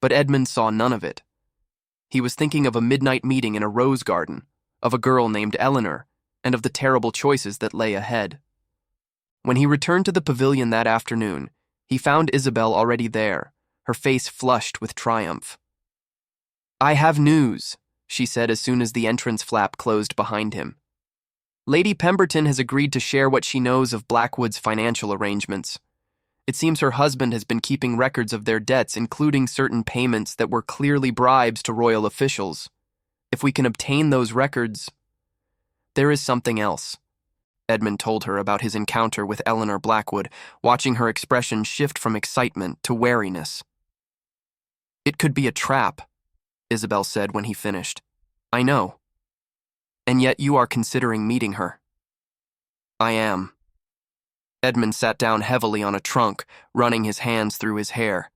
but Edmund saw none of it. He was thinking of a midnight meeting in a rose garden, of a girl named Eleanor, and of the terrible choices that lay ahead. When he returned to the pavilion that afternoon, he found Isabel already there, her face flushed with triumph. "I have news," she said as soon as the entrance flap closed behind him. "Lady Pemberton has agreed to share what she knows of Blackwood's financial arrangements. It seems her husband has been keeping records of their debts, including certain payments that were clearly bribes to royal officials. If we can obtain those records..." "There is something else," Edmund told her about his encounter with Eleanor Blackwood, watching her expression shift from excitement to wariness. "It could be a trap," Isabel said when he finished. "I know. And yet you are considering meeting her." "I am." Edmund sat down heavily on a trunk, running his hands through his hair.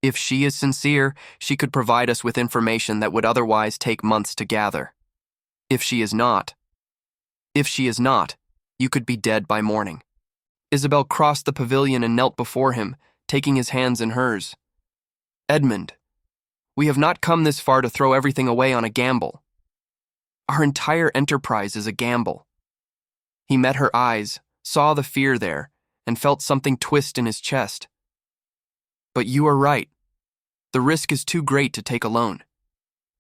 "If she is sincere, she could provide us with information that would otherwise take months to gather. If she is not, you could be dead by morning." Isabel crossed the pavilion and knelt before him, taking his hands in hers. "Edmund, we have not come this far to throw everything away on a gamble. Our entire enterprise is a gamble." He met her eyes, saw the fear there, and felt something twist in his chest. "But you are right. The risk is too great to take alone.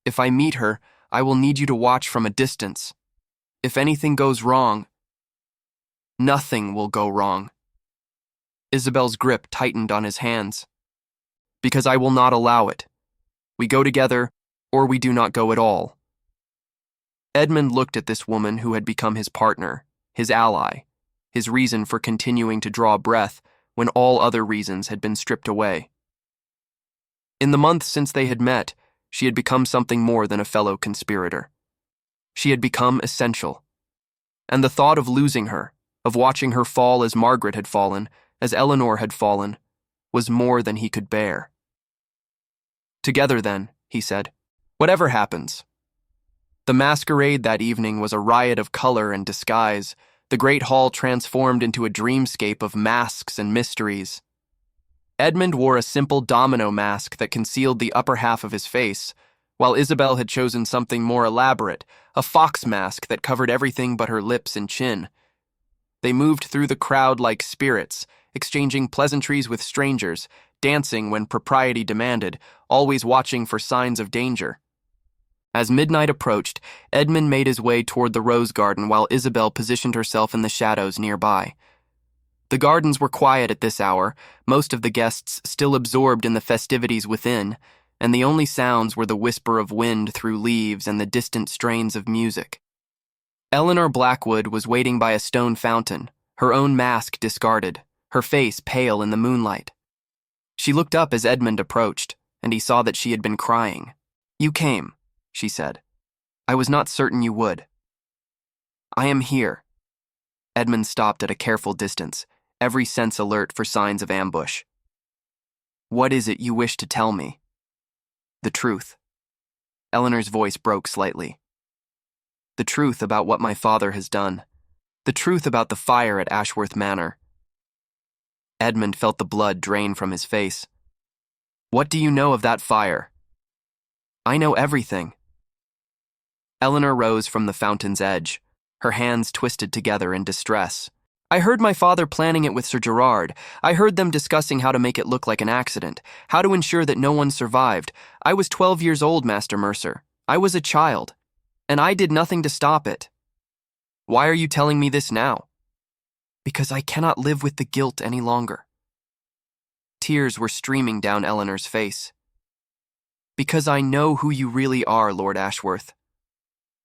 If I meet her, I will need you to watch from a distance. If anything goes wrong..." "Nothing will go wrong." Isabel's grip tightened on his hands. "Because I will not allow it. We go together, or we do not go at all." Edmund looked at this woman who had become his partner, his ally, his reason for continuing to draw breath when all other reasons had been stripped away. In the months since they had met, she had become something more than a fellow conspirator. She had become essential. And the thought of losing her, of watching her fall as Margaret had fallen, as Eleanor had fallen, was more than he could bear. "Together then," he said, "whatever happens." The masquerade that evening was a riot of color and disguise, the great hall transformed into a dreamscape of masks and mysteries. Edmund wore a simple domino mask that concealed the upper half of his face, while Isabel had chosen something more elaborate, a fox mask that covered everything but her lips and chin. They moved through the crowd like spirits, exchanging pleasantries with strangers, dancing when propriety demanded, always watching for signs of danger. As midnight approached, Edmund made his way toward the rose garden while Isabel positioned herself in the shadows nearby. The gardens were quiet at this hour, most of the guests still absorbed in the festivities within, and the only sounds were the whisper of wind through leaves and the distant strains of music. Eleanor Blackwood was waiting by a stone fountain, her own mask discarded, her face pale in the moonlight. She looked up as Edmund approached, and he saw that she had been crying. "You came," she said. "I was not certain you would." "I am here." Edmund stopped at a careful distance, every sense alert for signs of ambush. "What is it you wish to tell me?" "The truth." Eleanor's voice broke slightly. "The truth about what my father has done. The truth about the fire at Ashworth Manor." Edmund felt the blood drain from his face. "What do you know of that fire?" "I know everything." Eleanor rose from the fountain's edge, her hands twisted together in distress. "I heard my father planning it with Sir Gerard. I heard them discussing how to make it look like an accident, how to ensure that no one survived. I was 12 years old, Master Mercer. I was a child, and I did nothing to stop it." "Why are you telling me this now?" "Because I cannot live with the guilt any longer." Tears were streaming down Eleanor's face. "Because I know who you really are, Lord Ashworth.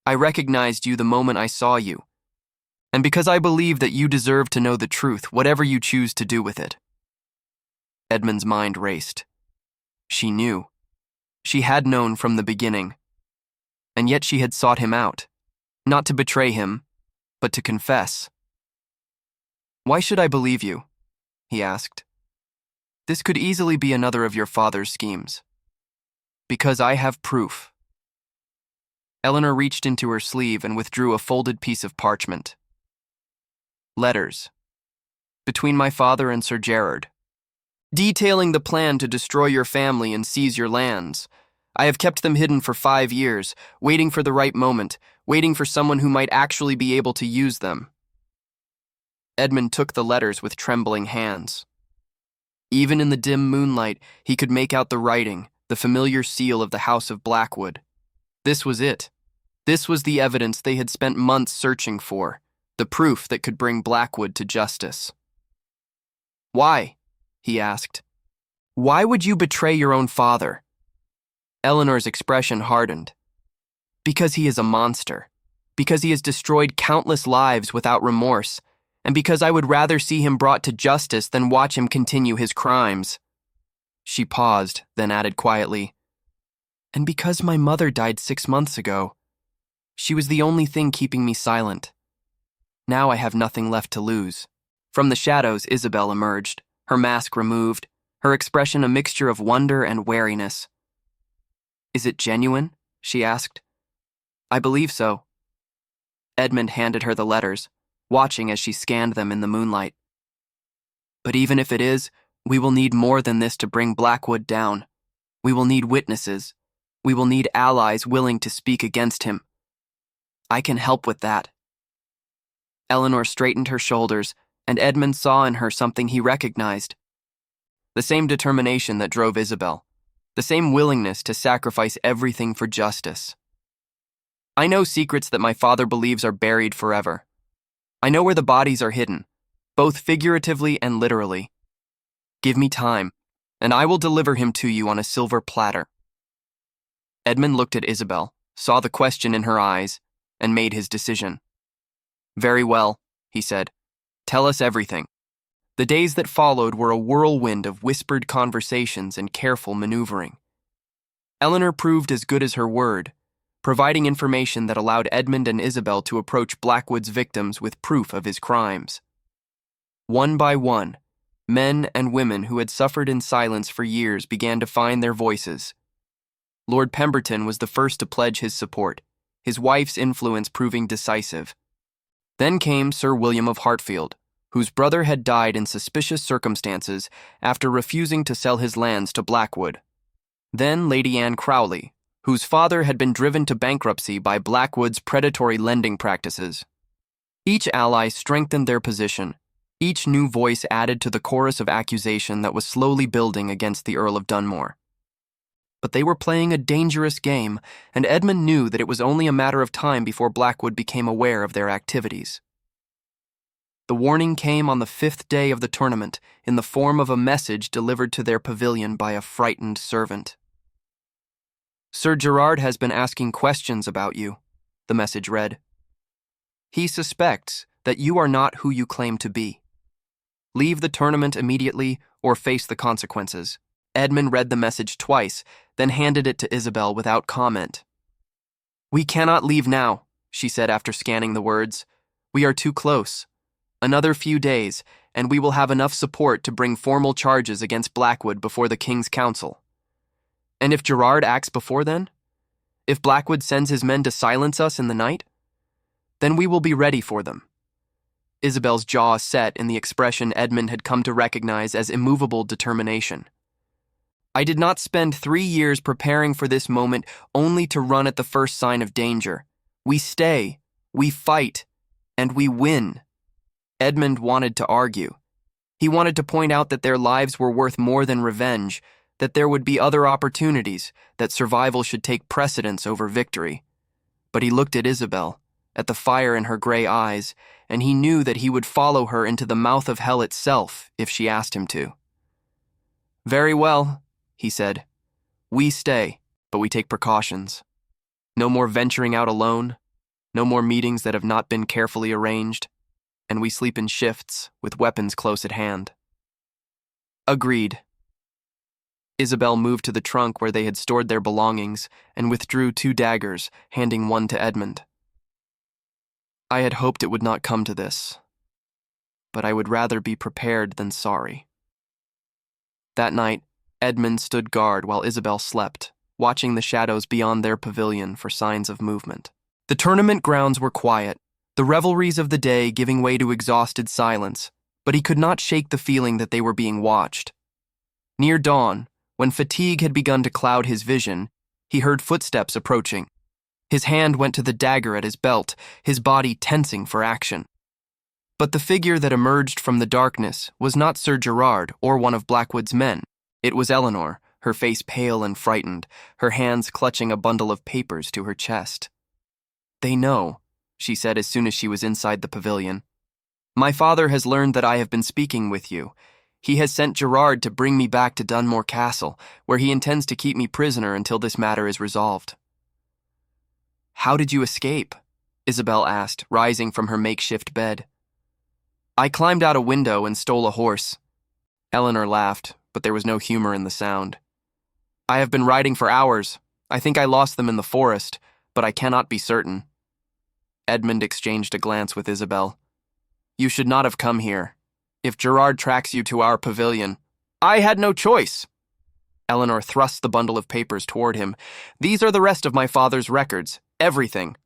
I recognized you the moment I saw you, and because I believe that you deserve to know the truth, whatever you choose to do with it." Edmund's mind raced. She knew. She had known from the beginning. And yet she had sought him out, not to betray him, but to confess. "Why should I believe you?" he asked. "This could easily be another of your father's schemes." "Because I have proof." Eleanor reached into her sleeve and withdrew a folded piece of parchment. "Letters. Between my father and Sir Gerard. Detailing the plan to destroy your family and seize your lands. I have kept them hidden for 5 years, waiting for the right moment, waiting for someone who might actually be able to use them." Edmund took the letters with trembling hands. Even in the dim moonlight, he could make out the writing, the familiar seal of the House of Blackwood. This was it. This was the evidence they had spent months searching for, the proof that could bring Blackwood to justice. "Why?" he asked. "Why would you betray your own father?" Eleanor's expression hardened. "Because he is a monster. Because he has destroyed countless lives without remorse. And because I would rather see him brought to justice than watch him continue his crimes." She paused, then added quietly, "And because my mother died 6 months ago. She was the only thing keeping me silent. Now I have nothing left to lose." From the shadows, Isabel emerged, her mask removed, her expression a mixture of wonder and wariness. "Is it genuine?" she asked. "I believe so." Edmund handed her the letters, watching as she scanned them in the moonlight. "But even if it is, we will need more than this to bring Blackwood down. We will need witnesses. We will need allies willing to speak against him. I can help with that." Eleanor straightened her shoulders, and Edmund saw in her something he recognized. The same determination that drove Isabel, the same willingness to sacrifice everything for justice. "I know secrets that my father believes are buried forever. I know where the bodies are hidden, both figuratively and literally. Give me time, and I will deliver him to you on a silver platter." Edmund looked at Isabel, saw the question in her eyes, and made his decision. "Very well," he said. "Tell us everything." The days that followed were a whirlwind of whispered conversations and careful maneuvering. Eleanor proved as good as her word, providing information that allowed Edmund and Isabel to approach Blackwood's victims with proof of his crimes. One by one, men and women who had suffered in silence for years began to find their voices. Lord Pemberton was the first to pledge his support, his wife's influence proving decisive. Then came Sir William of Hartfield, whose brother had died in suspicious circumstances after refusing to sell his lands to Blackwood. Then Lady Anne Crowley, whose father had been driven to bankruptcy by Blackwood's predatory lending practices. Each ally strengthened their position. Each new voice added to the chorus of accusation that was slowly building against the Earl of Dunmore. But they were playing a dangerous game, and Edmund knew that it was only a matter of time before Blackwood became aware of their activities. The warning came on the 5th day of the tournament in the form of a message delivered to their pavilion by a frightened servant. "Sir Gerard has been asking questions about you," the message read. "He suspects that you are not who you claim to be. Leave the tournament immediately or face the consequences." Edmund read the message twice, then handed it to Isabel without comment. "We cannot leave now," she said after scanning the words. "We are too close. Another few days, and we will have enough support to bring formal charges against Blackwood before the King's Council. And if Gerard acts before then? If Blackwood sends his men to silence us in the night? Then we will be ready for them." Isabel's jaw set in the expression Edmund had come to recognize as immovable determination. "I did not spend 3 years preparing for this moment only to run at the first sign of danger. We stay, we fight, and we win." Edmund wanted to argue. He wanted to point out that their lives were worth more than revenge, that there would be other opportunities, that survival should take precedence over victory. But he looked at Isabel, at the fire in her gray eyes, and he knew that he would follow her into the mouth of hell itself if she asked him to. Very well, he said. We stay, but we take precautions. No more venturing out alone, no more meetings that have not been carefully arranged, and we sleep in shifts with weapons close at hand. Agreed. Isabel moved to the trunk where they had stored their belongings and withdrew 2 daggers, handing one to Edmund. I had hoped it would not come to this, but I would rather be prepared than sorry. That night, Edmund stood guard while Isabel slept, watching the shadows beyond their pavilion for signs of movement. The tournament grounds were quiet, the revelries of the day giving way to exhausted silence, but he could not shake the feeling that they were being watched. Near dawn, when fatigue had begun to cloud his vision, he heard footsteps approaching. His hand went to the dagger at his belt, his body tensing for action. But the figure that emerged from the darkness was not Sir Gerard or one of Blackwood's men. It was Eleanor, her face pale and frightened, her hands clutching a bundle of papers to her chest. "They know," she said as soon as she was inside the pavilion. "My father has learned that I have been speaking with you. He has sent Gerard to bring me back to Dunmore Castle, where he intends to keep me prisoner until this matter is resolved." "How did you escape?" Isabel asked, rising from her makeshift bed. "I climbed out a window and stole a horse." Eleanor laughed, but there was no humor in the sound. "I have been riding for hours. I think I lost them in the forest, but I cannot be certain." Edmund exchanged a glance with Isabel. "You should not have come here. If Gerard tracks you to our pavilion—" "I had no choice." Eleanor thrust the bundle of papers toward him. "These are the rest of my father's records, everything.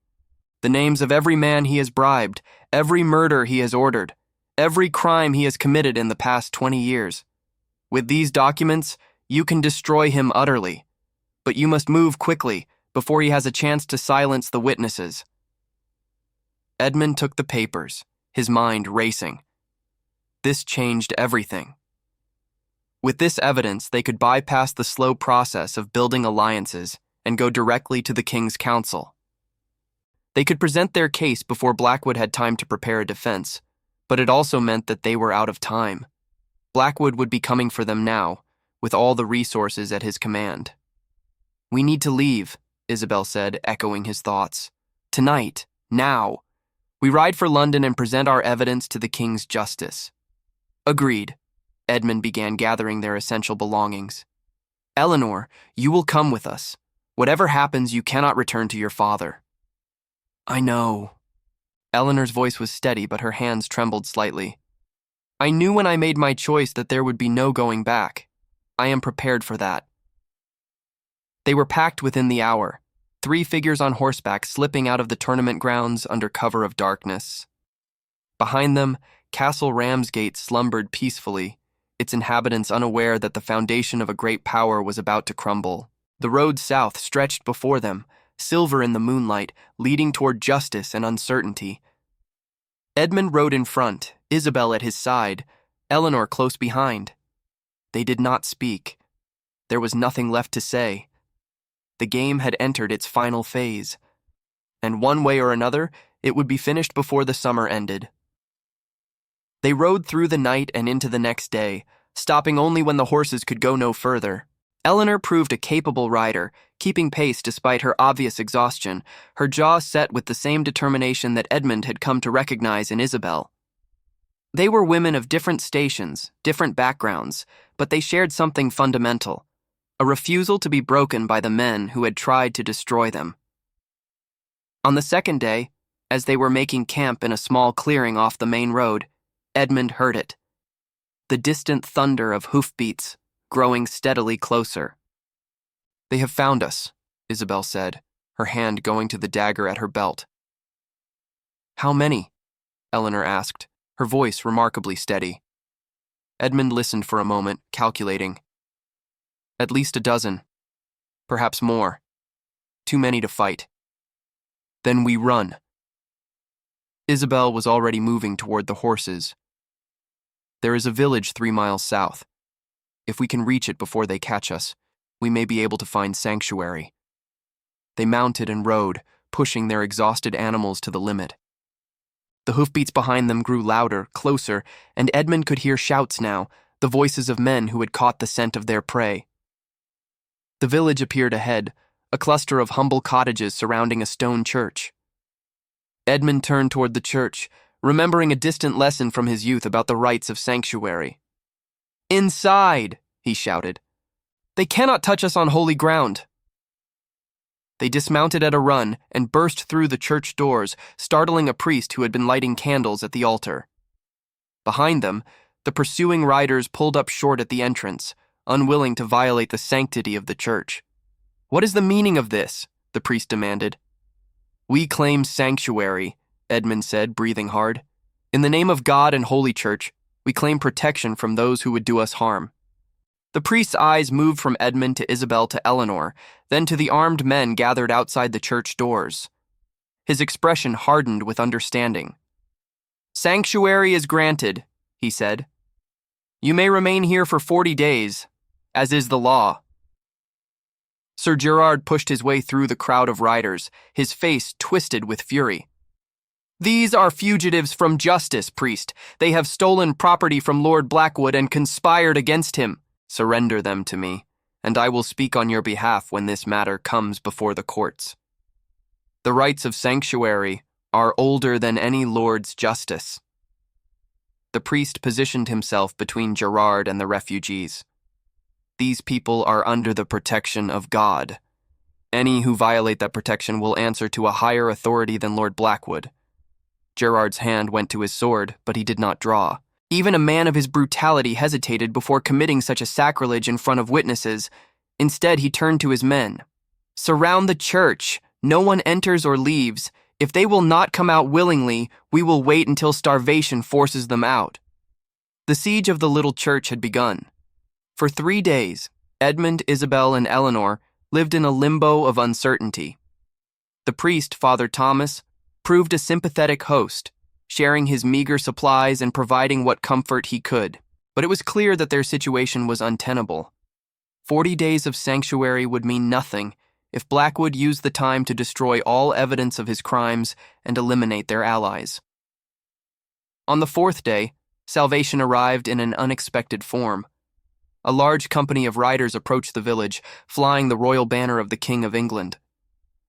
The names of every man he has bribed, every murder he has ordered, every crime he has committed in the past 20 years. With these documents, you can destroy him utterly, but you must move quickly before he has a chance to silence the witnesses." Edmund took the papers, his mind racing. This changed everything. With this evidence, they could bypass the slow process of building alliances and go directly to the King's Council. They could present their case before Blackwood had time to prepare a defense, but it also meant that they were out of time. Blackwood would be coming for them now, with all the resources at his command. "We need to leave," Isabel said, echoing his thoughts. "Tonight, now. We ride for London and present our evidence to the King's justice." "Agreed." Edmund began gathering their essential belongings. "Eleanor, you will come with us. Whatever happens, you cannot return to your father." "I know." Eleanor's voice was steady, but her hands trembled slightly. "I knew when I made my choice that there would be no going back. I am prepared for that." They were packed within the hour, 3 figures on horseback slipping out of the tournament grounds under cover of darkness. Behind them, Castle Ramsgate slumbered peacefully, its inhabitants unaware that the foundation of a great power was about to crumble. The road south stretched before them, silver in the moonlight, leading toward justice and uncertainty. Edmund rode in front, Isabel at his side, Eleanor close behind. They did not speak. There was nothing left to say. The game had entered its final phase, and one way or another, it would be finished before the summer ended. They rode through the night and into the next day, stopping only when the horses could go no further. Eleanor proved a capable rider, keeping pace despite her obvious exhaustion, her jaw set with the same determination that Edmund had come to recognize in Isabel. They were women of different stations, different backgrounds, but they shared something fundamental, a refusal to be broken by the men who had tried to destroy them. On the second day, as they were making camp in a small clearing off the main road, Edmund heard it. The distant thunder of hoofbeats, growing steadily closer. "They have found us," Isabel said, her hand going to the dagger at her belt. "How many?" Eleanor asked, her voice remarkably steady. Edmund listened for a moment, calculating. "At least a dozen. Perhaps more. Too many to fight." "Then we run." Isabel was already moving toward the horses. "There is a village 3 miles south. If we can reach it before they catch us, we may be able to find sanctuary." They mounted and rode, pushing their exhausted animals to the limit. The hoofbeats behind them grew louder, closer, and Edmund could hear shouts now, the voices of men who had caught the scent of their prey. The village appeared ahead, a cluster of humble cottages surrounding a stone church. Edmund turned toward the church, remembering a distant lesson from his youth about the rites of sanctuary. "Inside!" he shouted. "They cannot touch us on holy ground." They dismounted at a run and burst through the church doors, startling a priest who had been lighting candles at the altar. Behind them, the pursuing riders pulled up short at the entrance, unwilling to violate the sanctity of the church. "What is the meaning of this?" the priest demanded. "We claim sanctuary," Edmund said, breathing hard. "In the name of God and Holy Church, we claim protection from those who would do us harm." The priest's eyes moved from Edmund to Isabel to Eleanor, then to the armed men gathered outside the church doors. His expression hardened with understanding. "Sanctuary is granted," he said. "You may remain here for 40 days, as is the law." Sir Gerard pushed his way through the crowd of riders, his face twisted with fury. "These are fugitives from justice, priest. They have stolen property from Lord Blackwood and conspired against him. Surrender them to me, and I will speak on your behalf when this matter comes before the courts. The rights of sanctuary are older than any lord's justice." The priest positioned himself between Gerard and the refugees. "These people are under the protection of God. Any who violate that protection will answer to a higher authority than Lord Blackwood." Gerard's hand went to his sword, but he did not draw. Even a man of his brutality hesitated before committing such a sacrilege in front of witnesses. Instead, he turned to his men. "Surround the church. No one enters or leaves. If they will not come out willingly, we will wait until starvation forces them out." The siege of the little church had begun. For 3 days, Edmund, Isabel, and Eleanor lived in a limbo of uncertainty. The priest, Father Thomas, proved a sympathetic host, sharing his meager supplies and providing what comfort he could. But it was clear that their situation was untenable. 40 days of sanctuary would mean nothing if Blackwood used the time to destroy all evidence of his crimes and eliminate their allies. On the 4th day, salvation arrived in an unexpected form. A large company of riders approached the village, flying the royal banner of the King of England.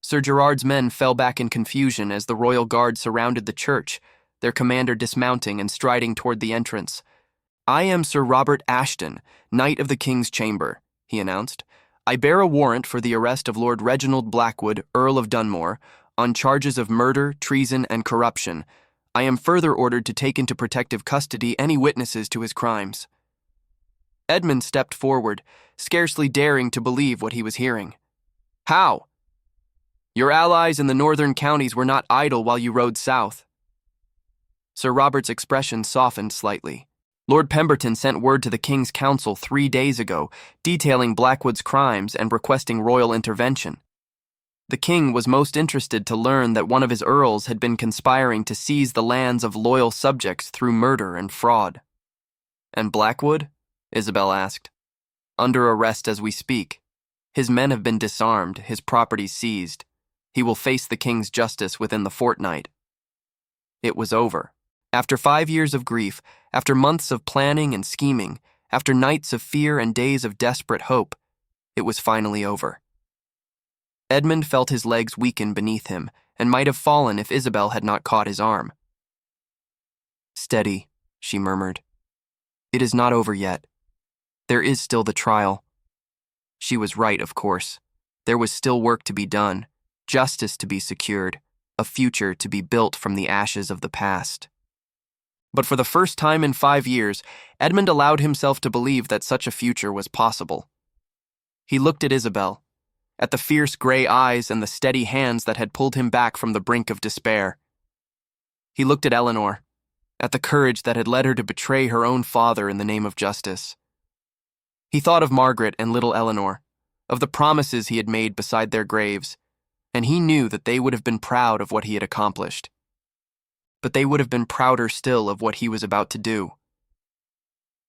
Sir Gerard's men fell back in confusion as the royal guard surrounded the church, their commander dismounting and striding toward the entrance. "I am Sir Robert Ashton, Knight of the King's Chamber," he announced. "I bear a warrant for the arrest of Lord Reginald Blackwood, Earl of Dunmore, on charges of murder, treason, and corruption. I am further ordered to take into protective custody any witnesses to his crimes." Edmund stepped forward, scarcely daring to believe what he was hearing. "How? Your allies in the northern counties were not idle while you rode south." Sir Robert's expression softened slightly. "Lord Pemberton sent word to the King's Council 3 days ago, detailing Blackwood's crimes and requesting royal intervention. The king was most interested to learn that one of his earls had been conspiring to seize the lands of loyal subjects through murder and fraud." "And Blackwood?" Isabel asked. "Under arrest as we speak. His men have been disarmed, his property seized. He will face the king's justice within the fortnight." It was over. After 5 years of grief, after months of planning and scheming, after nights of fear and days of desperate hope, it was finally over. Edmund felt his legs weaken beneath him and might have fallen if Isabel had not caught his arm. "Steady," she murmured. "It is not over yet. There is still the trial." She was right, of course. There was still work to be done, justice to be secured, a future to be built from the ashes of the past. But for the first time in 5 years, Edmund allowed himself to believe that such a future was possible. He looked at Isabel, at the fierce gray eyes and the steady hands that had pulled him back from the brink of despair. He looked at Eleanor, at the courage that had led her to betray her own father in the name of justice. He thought of Margaret and little Eleanor, of the promises he had made beside their graves, and he knew that they would have been proud of what he had accomplished. But they would have been prouder still of what he was about to do.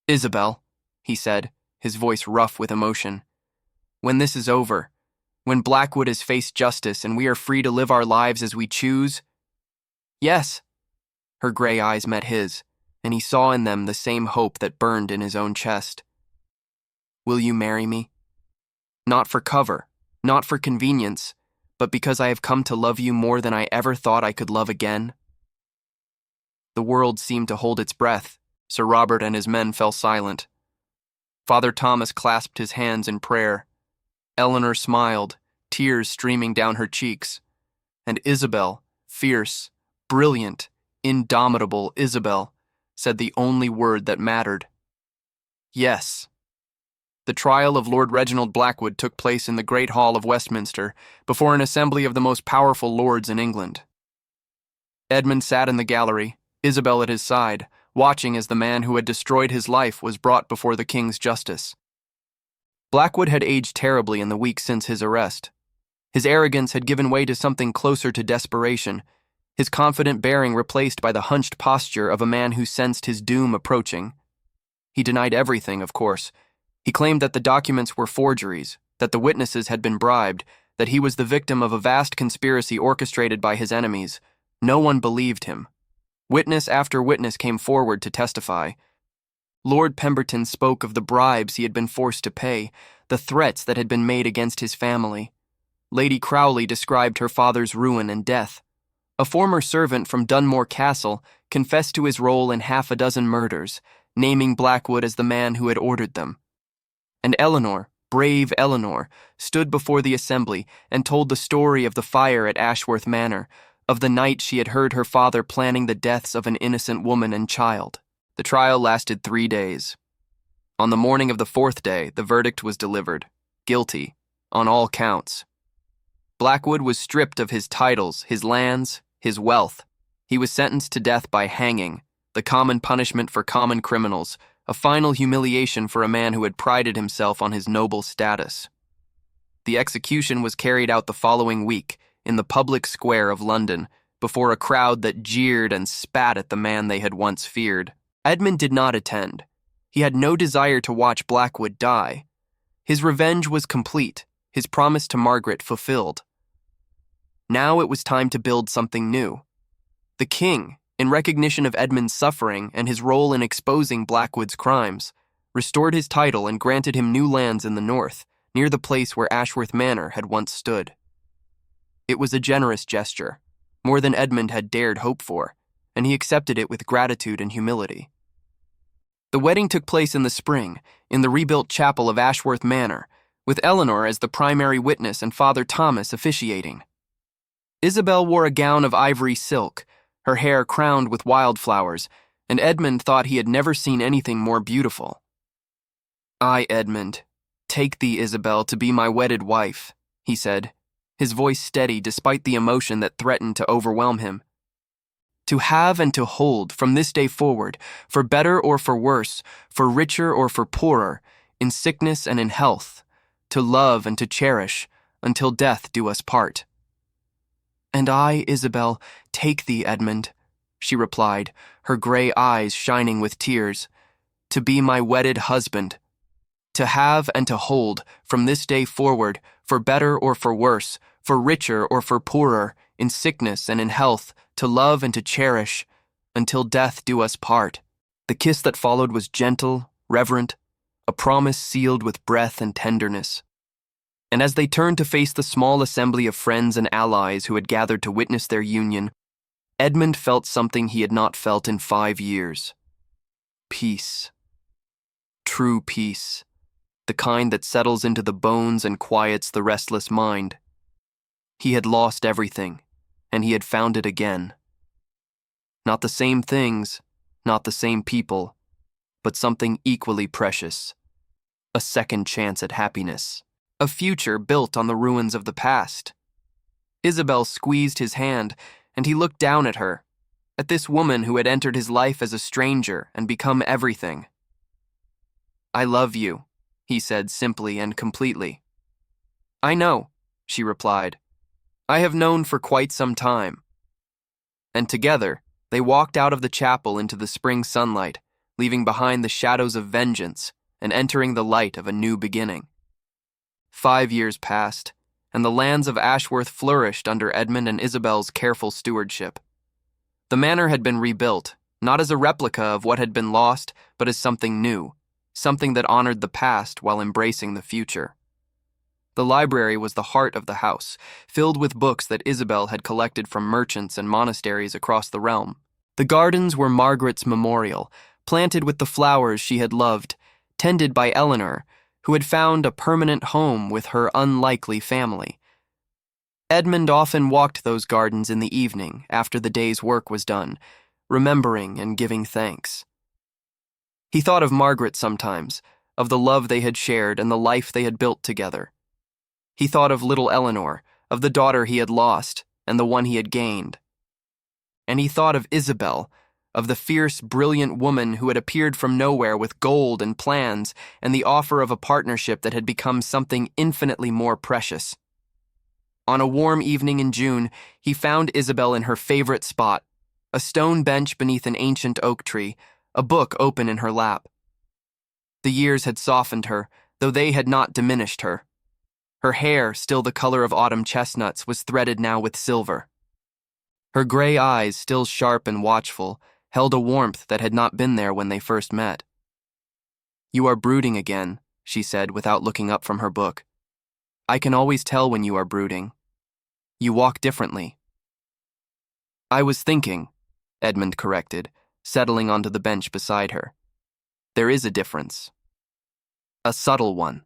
"Isabel," he said, his voice rough with emotion, "when this is over, when Blackwood has faced justice and we are free to live our lives as we choose—" "Yes." Her gray eyes met his, and he saw in them the same hope that burned in his own chest. "Will you marry me? Not for cover, not for convenience, but because I have come to love you more than I ever thought I could love again?" The world seemed to hold its breath. Sir Robert and his men fell silent. Father Thomas clasped his hands in prayer. Eleanor smiled, tears streaming down her cheeks. And Isabel, fierce, brilliant, indomitable Isabel, said the only word that mattered. Yes. The trial of Lord Reginald Blackwood took place in the Great Hall of Westminster, before an assembly of the most powerful lords in England. Edmund sat in the gallery, Isabel at his side, watching as the man who had destroyed his life was brought before the king's justice. Blackwood had aged terribly in the week since his arrest. His arrogance had given way to something closer to desperation, his confident bearing replaced by the hunched posture of a man who sensed his doom approaching. He denied everything, of course. He claimed that the documents were forgeries, that the witnesses had been bribed, that he was the victim of a vast conspiracy orchestrated by his enemies. No one believed him. Witness after witness came forward to testify. Lord Pemberton spoke of the bribes he had been forced to pay, the threats that had been made against his family. Lady Crowley described her father's ruin and death. A former servant from Dunmore Castle confessed to his role in half a dozen murders, naming Blackwood as the man who had ordered them. And Eleanor, brave Eleanor, stood before the assembly and told the story of the fire at Ashworth Manor, of the night she had heard her father planning the deaths of an innocent woman and child. The trial lasted 3 days. On the morning of the 4th day, the verdict was delivered. Guilty, on all counts. Blackwood was stripped of his titles, his lands, his wealth. He was sentenced to death by hanging, the common punishment for common criminals, a final humiliation for a man who had prided himself on his noble status. The execution was carried out the following week, in the public square of London, before a crowd that jeered and spat at the man they had once feared. Edmund did not attend. He had no desire to watch Blackwood die. His revenge was complete, his promise to Margaret fulfilled. Now it was time to build something new. The king, in recognition of Edmund's suffering and his role in exposing Blackwood's crimes, restored his title and granted him new lands in the north, near the place where Ashworth Manor had once stood. It was a generous gesture, more than Edmund had dared hope for, and he accepted it with gratitude and humility. The wedding took place in the spring, in the rebuilt chapel of Ashworth Manor, with Eleanor as the primary witness and Father Thomas officiating. Isabel wore a gown of ivory silk, her hair crowned with wildflowers, and Edmund thought he had never seen anything more beautiful. "I, Edmund, take thee, Isabel, to be my wedded wife," he said, his voice steady despite the emotion that threatened to overwhelm him. "To have and to hold from this day forward, for better or for worse, for richer or for poorer, in sickness and in health, to love and to cherish, until death do us part." "And I, Isabel, take thee, Edmund," she replied, her gray eyes shining with tears, "to be my wedded husband. To have and to hold, from this day forward, for better or for worse, for richer or for poorer, in sickness and in health, to love and to cherish, until death do us part." The kiss that followed was gentle, reverent, a promise sealed with breath and tenderness. And as they turned to face the small assembly of friends and allies who had gathered to witness their union, Edmund felt something he had not felt in 5 years. Peace. True peace. The kind that settles into the bones and quiets the restless mind. He had lost everything, and he had found it again. Not the same things, not the same people, but something equally precious. A second chance at happiness. A future built on the ruins of the past. Isabel squeezed his hand, and he looked down at her, at this woman who had entered his life as a stranger and become everything. "I love you," he said simply and completely. "I know," she replied. "I have known for quite some time." And together, they walked out of the chapel into the spring sunlight, leaving behind the shadows of vengeance and entering the light of a new beginning. 5 years passed, and the lands of Ashworth flourished under Edmund and Isabel's careful stewardship. The manor had been rebuilt, not as a replica of what had been lost, but as something new, something that honored the past while embracing the future. The library was the heart of the house, filled with books that Isabel had collected from merchants and monasteries across the realm. The gardens were Margaret's memorial, planted with the flowers she had loved, tended by Eleanor, who had found a permanent home with her unlikely family. Edmund often walked those gardens in the evening after the day's work was done, remembering and giving thanks. He thought of Margaret sometimes, of the love they had shared and the life they had built together. He thought of little Eleanor, of the daughter he had lost and the one he had gained. And he thought of Isabel, of the fierce, brilliant woman who had appeared from nowhere with gold and plans and the offer of a partnership that had become something infinitely more precious. On a warm evening in June, he found Isabel in her favorite spot, a stone bench beneath an ancient oak tree, a book open in her lap. The years had softened her, though they had not diminished her. Her hair, still the color of autumn chestnuts, was threaded now with silver. Her gray eyes, still sharp and watchful, held a warmth that had not been there when they first met. "You are brooding again," she said without looking up from her book. "I can always tell when you are brooding. You walk differently." "I was thinking," Edmund corrected, settling onto the bench beside her. "There is a difference. A subtle one."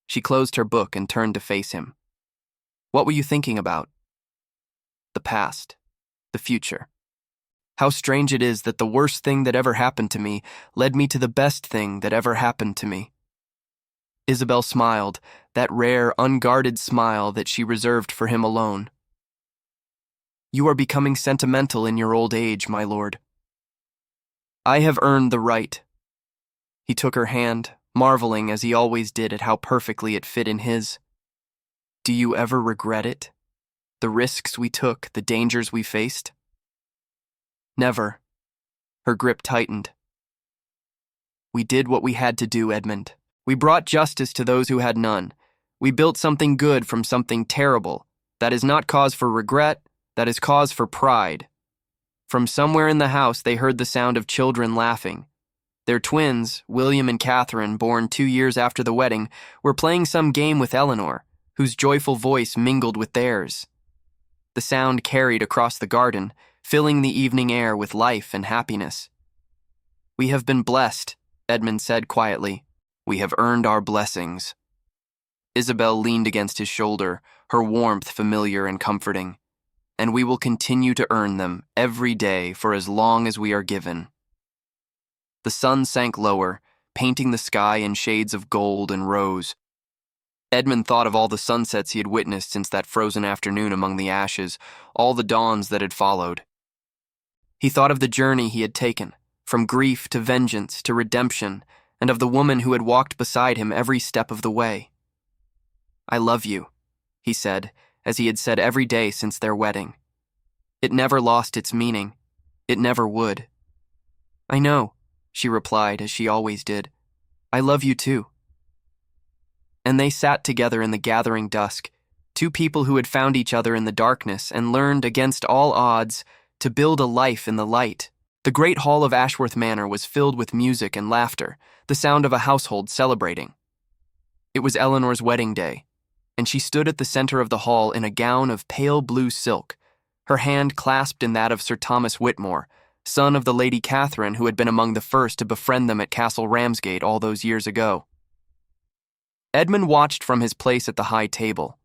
She closed her book and turned to face him. "What were you thinking about?" "The past. The future. How strange it is that the worst thing that ever happened to me led me to the best thing that ever happened to me." Isabel smiled, that rare, unguarded smile that she reserved for him alone. "You are becoming sentimental in your old age, my lord." "I have earned the right." He took her hand, marveling as he always did at how perfectly it fit in his. "Do you ever regret it? The risks we took, the dangers we faced?" "Never." Her grip tightened. "We did what we had to do, Edmund. We brought justice to those who had none. We built something good from something terrible. That is not cause for regret, that is cause for pride." From somewhere in the house they heard the sound of children laughing. Their twins, William and Catherine, born 2 years after the wedding, were playing some game with Eleanor, whose joyful voice mingled with theirs. The sound carried across the garden, filling the evening air with life and happiness. "We have been blessed," Edmund said quietly. "We have earned our blessings." Isabel leaned against his shoulder, her warmth familiar and comforting. "And we will continue to earn them every day for as long as we are given." The sun sank lower, painting the sky in shades of gold and rose. Edmund thought of all the sunsets he had witnessed since that frozen afternoon among the ashes, all the dawns that had followed. He thought of the journey he had taken, from grief to vengeance to redemption, and of the woman who had walked beside him every step of the way. "I love you," he said, as he had said every day since their wedding. It never lost its meaning. It never would. "I know," she replied, as she always did. "I love you too." And they sat together in the gathering dusk, two people who had found each other in the darkness and learned, against all odds, to build a life in the light. The great hall of Ashworth Manor was filled with music and laughter, the sound of a household celebrating. It was Eleanor's wedding day, and she stood at the center of the hall in a gown of pale blue silk, her hand clasped in that of Sir Thomas Whitmore, son of the Lady Catherine who had been among the first to befriend them at Castle Ramsgate all those years ago. Edmund watched from his place at the high table,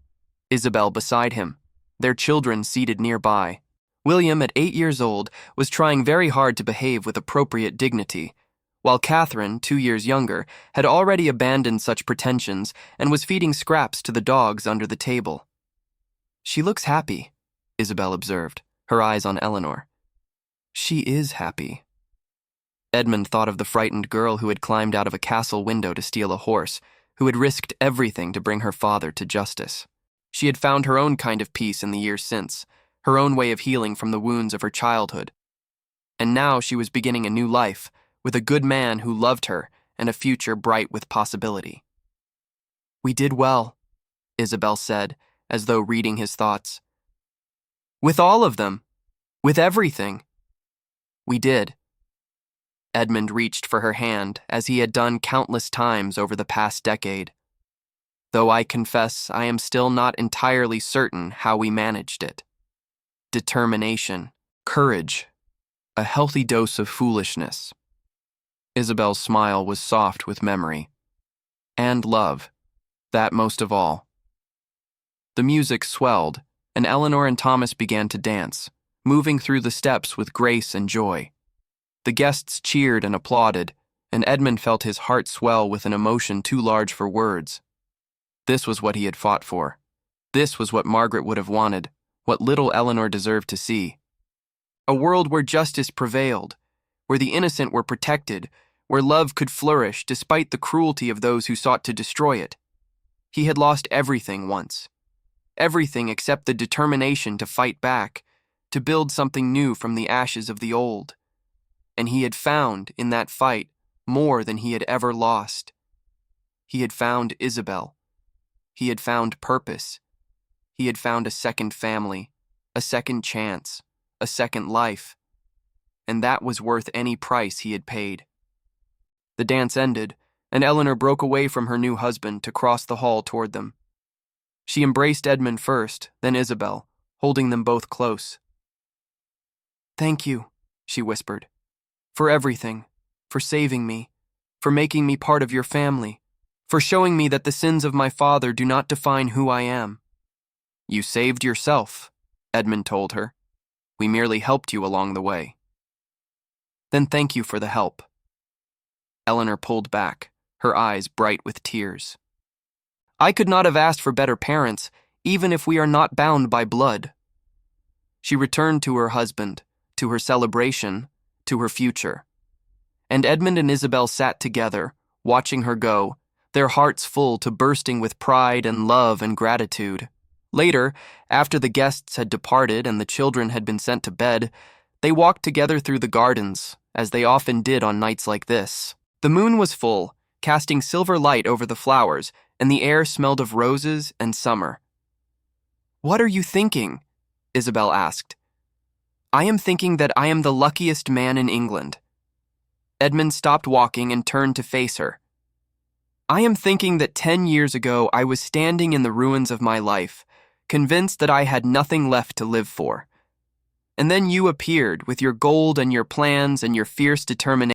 Isabel beside him, their children seated nearby. William, at 8 years old, was trying very hard to behave with appropriate dignity, while Catherine, 2 years younger, had already abandoned such pretensions and was feeding scraps to the dogs under the table. "She looks happy," Isabel observed, her eyes on Eleanor. "She is happy." Edmund thought of the frightened girl who had climbed out of a castle window to steal a horse, who had risked everything to bring her father to justice. She had found her own kind of peace in the years since, her own way of healing from the wounds of her childhood. And now she was beginning a new life, with a good man who loved her and a future bright with possibility. "We did well," Isabel said, as though reading his thoughts. "With all of them. With everything." We did. Edmund reached for her hand, as he had done countless times over the past decade. Though I confess I am still not entirely certain how we managed it. Determination, courage, a healthy dose of foolishness. Isabel's smile was soft with memory. And love, that most of all. The music swelled, and Eleanor and Thomas began to dance, moving through the steps with grace and joy. The guests cheered and applauded, and Edmund felt his heart swell with an emotion too large for words. This was what he had fought for. This was what Margaret would have wanted, what little Eleanor deserved to see. A world where justice prevailed, where the innocent were protected, where love could flourish despite the cruelty of those who sought to destroy it. He had lost everything once. Everything except the determination to fight back, to build something new from the ashes of the old. And he had found, in that fight, more than he had ever lost. He had found Isabel. He had found purpose. He had found a second family, a second chance, a second life. And that was worth any price he had paid. The dance ended, and Eleanor broke away from her new husband to cross the hall toward them. She embraced Edmund first, then Isabel, holding them both close. "Thank you," she whispered, "for everything, for saving me, for making me part of your family, for showing me that the sins of my father do not define who I am." "You saved yourself," Edmund told her. "We merely helped you along the way." "Then thank you for the help." Eleanor pulled back, her eyes bright with tears. "I could not have asked for better parents, even if we are not bound by blood." She returned to her husband, to her celebration, to her future. And Edmund and Isabel sat together, watching her go, their hearts full to bursting with pride and love and gratitude. Later, after the guests had departed and the children had been sent to bed, they walked together through the gardens, as they often did on nights like this. The moon was full, casting silver light over the flowers, and the air smelled of roses and summer. "What are you thinking?" Isabel asked. "I am thinking that I am the luckiest man in England." Edmund stopped walking and turned to face her. "I am thinking that 10 years ago I was standing in the ruins of my life, convinced that I had nothing left to live for. And then you appeared with your gold and your plans and your fierce determination.